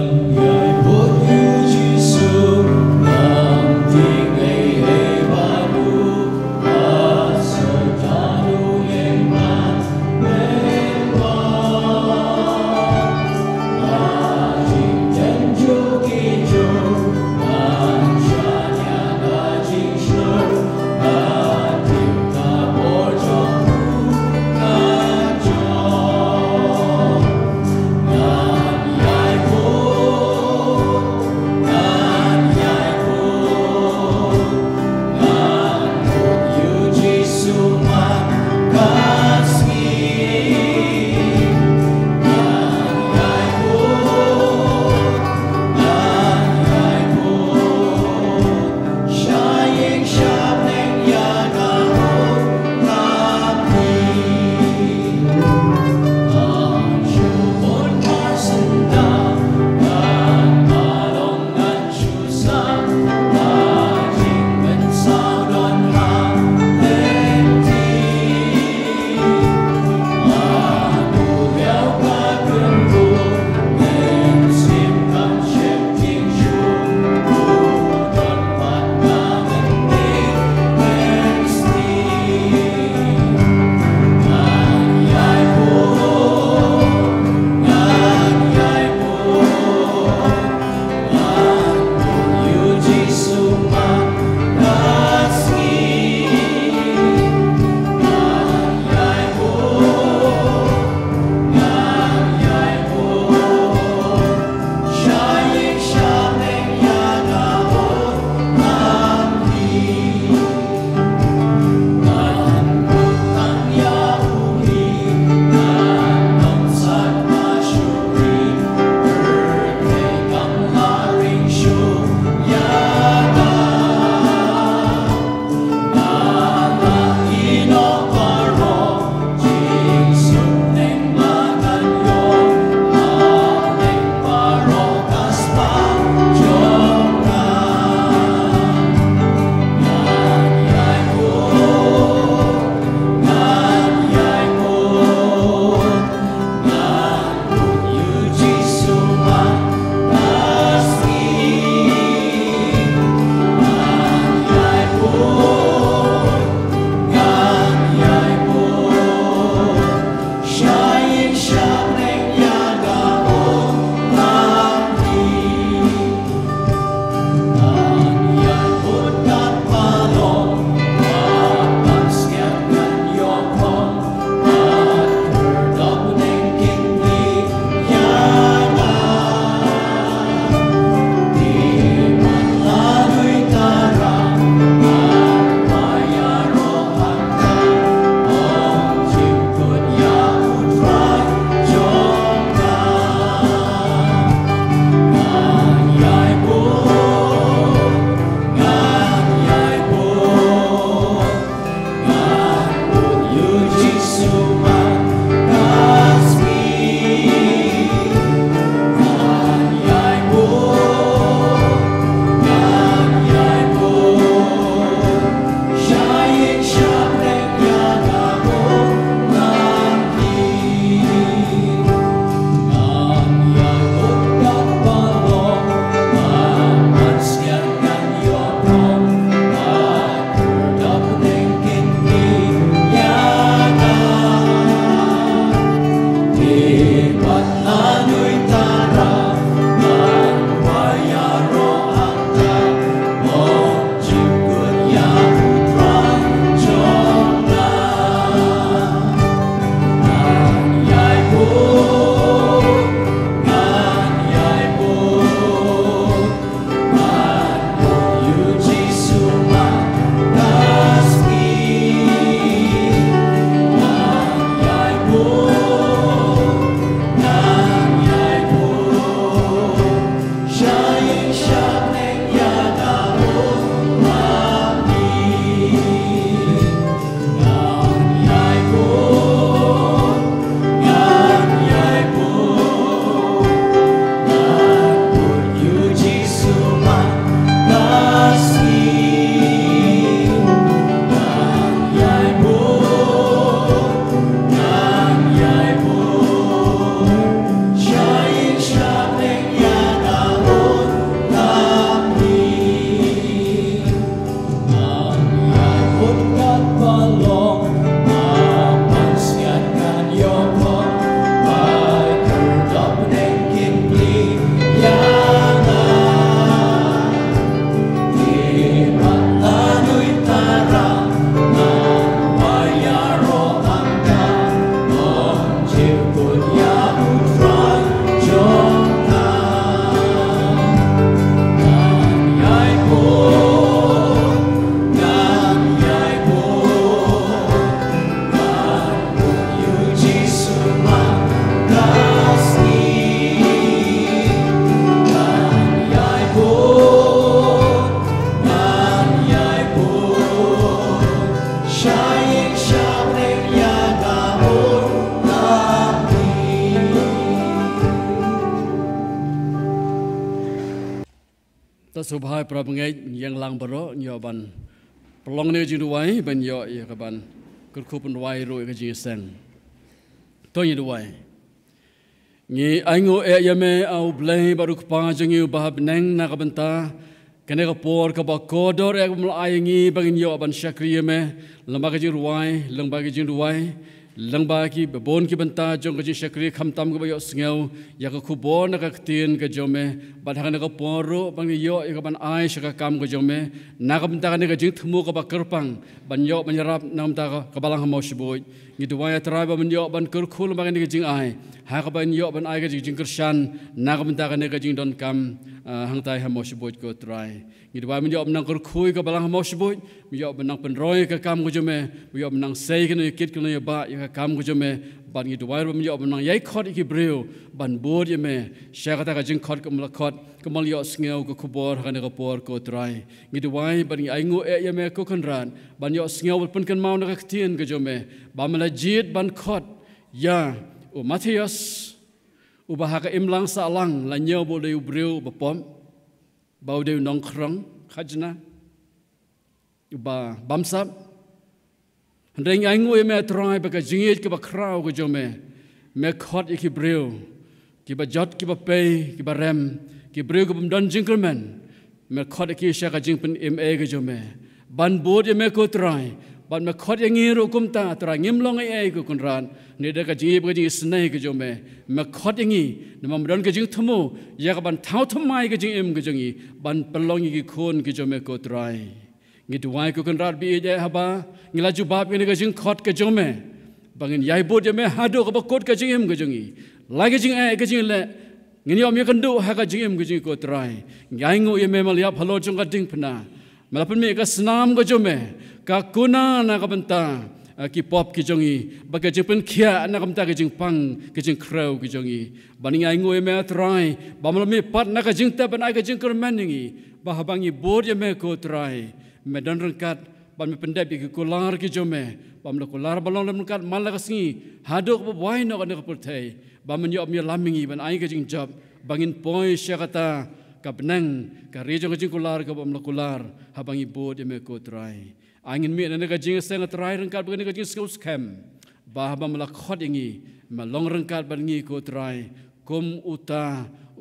subhai prabangai yang lang baro nyoban pelong ne jiduai ban yo ya kaban kurkupun wai ro ka jing sang to ni duai ni aingo e yame au blai baru kpa jangi bahab neng na kabanta kene ka por ka ba kodor e mulai ngi bagin yo ban syakriye me lamba ka jing ruai lamba ka jing duai lamba ki bon ki banta jong ka jing syakri kham tam ka ba yo sngeu ya ka khubon na ka tin ka jome badhang na ka poro bang yo ka ban ai saka kam ka jome na ka banta ka jing thmu ka ba kerpang ban yo ban yarap nam ta ka balang hamo shiboi ni duai atrai ba ban yo ban kur khul bang ni ka jing ai ha ka ban yo ban ai ka jing kershan na ka banta ka jing don kam hang tai hamo shiboi ko trai ni duai ban yo ban kur khui ka balang hamo shiboi mi yo ban pen roi ka kam ka jome mi yo ban sei ka ni kit ka ni ba kam ko jome ban ngi duai ro mi yo ban yai khot ki breu ban bod ye me sha ka ta ka jing khot ka mla khot ka mal yo sngeu ko khubor ka ne ka por ko trai ngi duai ban ngi ai ngo e ye me ko kan ran ban yo sngeu pun kan mau na ka tien ka jome ba mala jit ban khot ya o Matius u ba ha ka imlang sa lang la nyeu bo de breu ba pom ba de nong krong khajna ba bamsap Andeng aingu e me try baka jingit ke ba krau ko jome me khot ki breu ki ba jot ki ba pay ki ba rem ki breu ko don jingkerman me khot ki sha ka jing pen ma ko jome ban bod e me ko try ban me khot yang ngiru kum ta tra ngim long ai ko kun ran ne da ka jing ba jing snai ko jome me khot yang ngi na mam don ka jing thmu ya ka ban thau thmai ka jing em ko jingi ban pelong ki khon ki jome ko try ngi duai ko kan rat bi je haba ngila jubab ni ka jing khot ka jome bangin yai bod je me hado ka bakot ka jing em ka jingi lai ka jing e ka jing le ngini om ye kan du ha ka jing em ka jing ko trai ngai ngo ye me mal ya phalo chung ka ding phna malapan me ka snam ka jome ka kuna na ka banta ki pop ki jongi baga jing pen khia na kam ta ka jing pang ka jing krau ki jongi bani ngai ngo ye me trai ba mal me pat na ka jing ta ban ai ka jing kerman ngi ba habangi bod ye me ko trai me don rangkat ban me pendep ki kular ki jome bam la kular balong lam kat mal ka singi hadok ba wai no ka ne ka purthai ba men yo me lamingi ban ai ka jing job bangin poi syakata ka benang ka rejo ka jing kular ka bam la kular habangi bod ye me ko trai angin me ne ka jing seng trai rangkat ban ka jing skills camp ba bam la khot ingi ma long rangkat ban ngi ko trai kum uta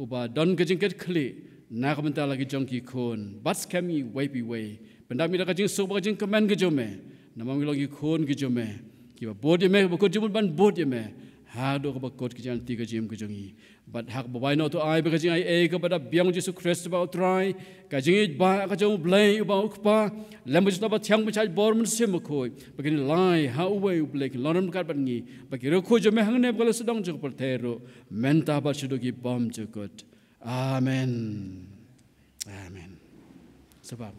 uba don ka jing ket khli na ka benta lagi jong ki khon bas kami wai pi wai benda mi da ka jing so ba jing kaman ke jome nama mi lagi khon ke jome ki ba bod ye me ba ko jibun ban bod ye me ha do ka ba kot ki jan ti ka jim ke jongi but hak ba wai no to ai ba ka jing ai e ka ba da biang Jesus Christ ba try ka jing ba ka jong blai ba ukpa lam ba ba thiang ba chai bor mun sim khoi ba ki lai ha u wai u blai ki lonom ka ban ngi ba ki ro kho jome hang ne ba la sedang jok per thero menta ba chido ki bom jokot amen amen sebab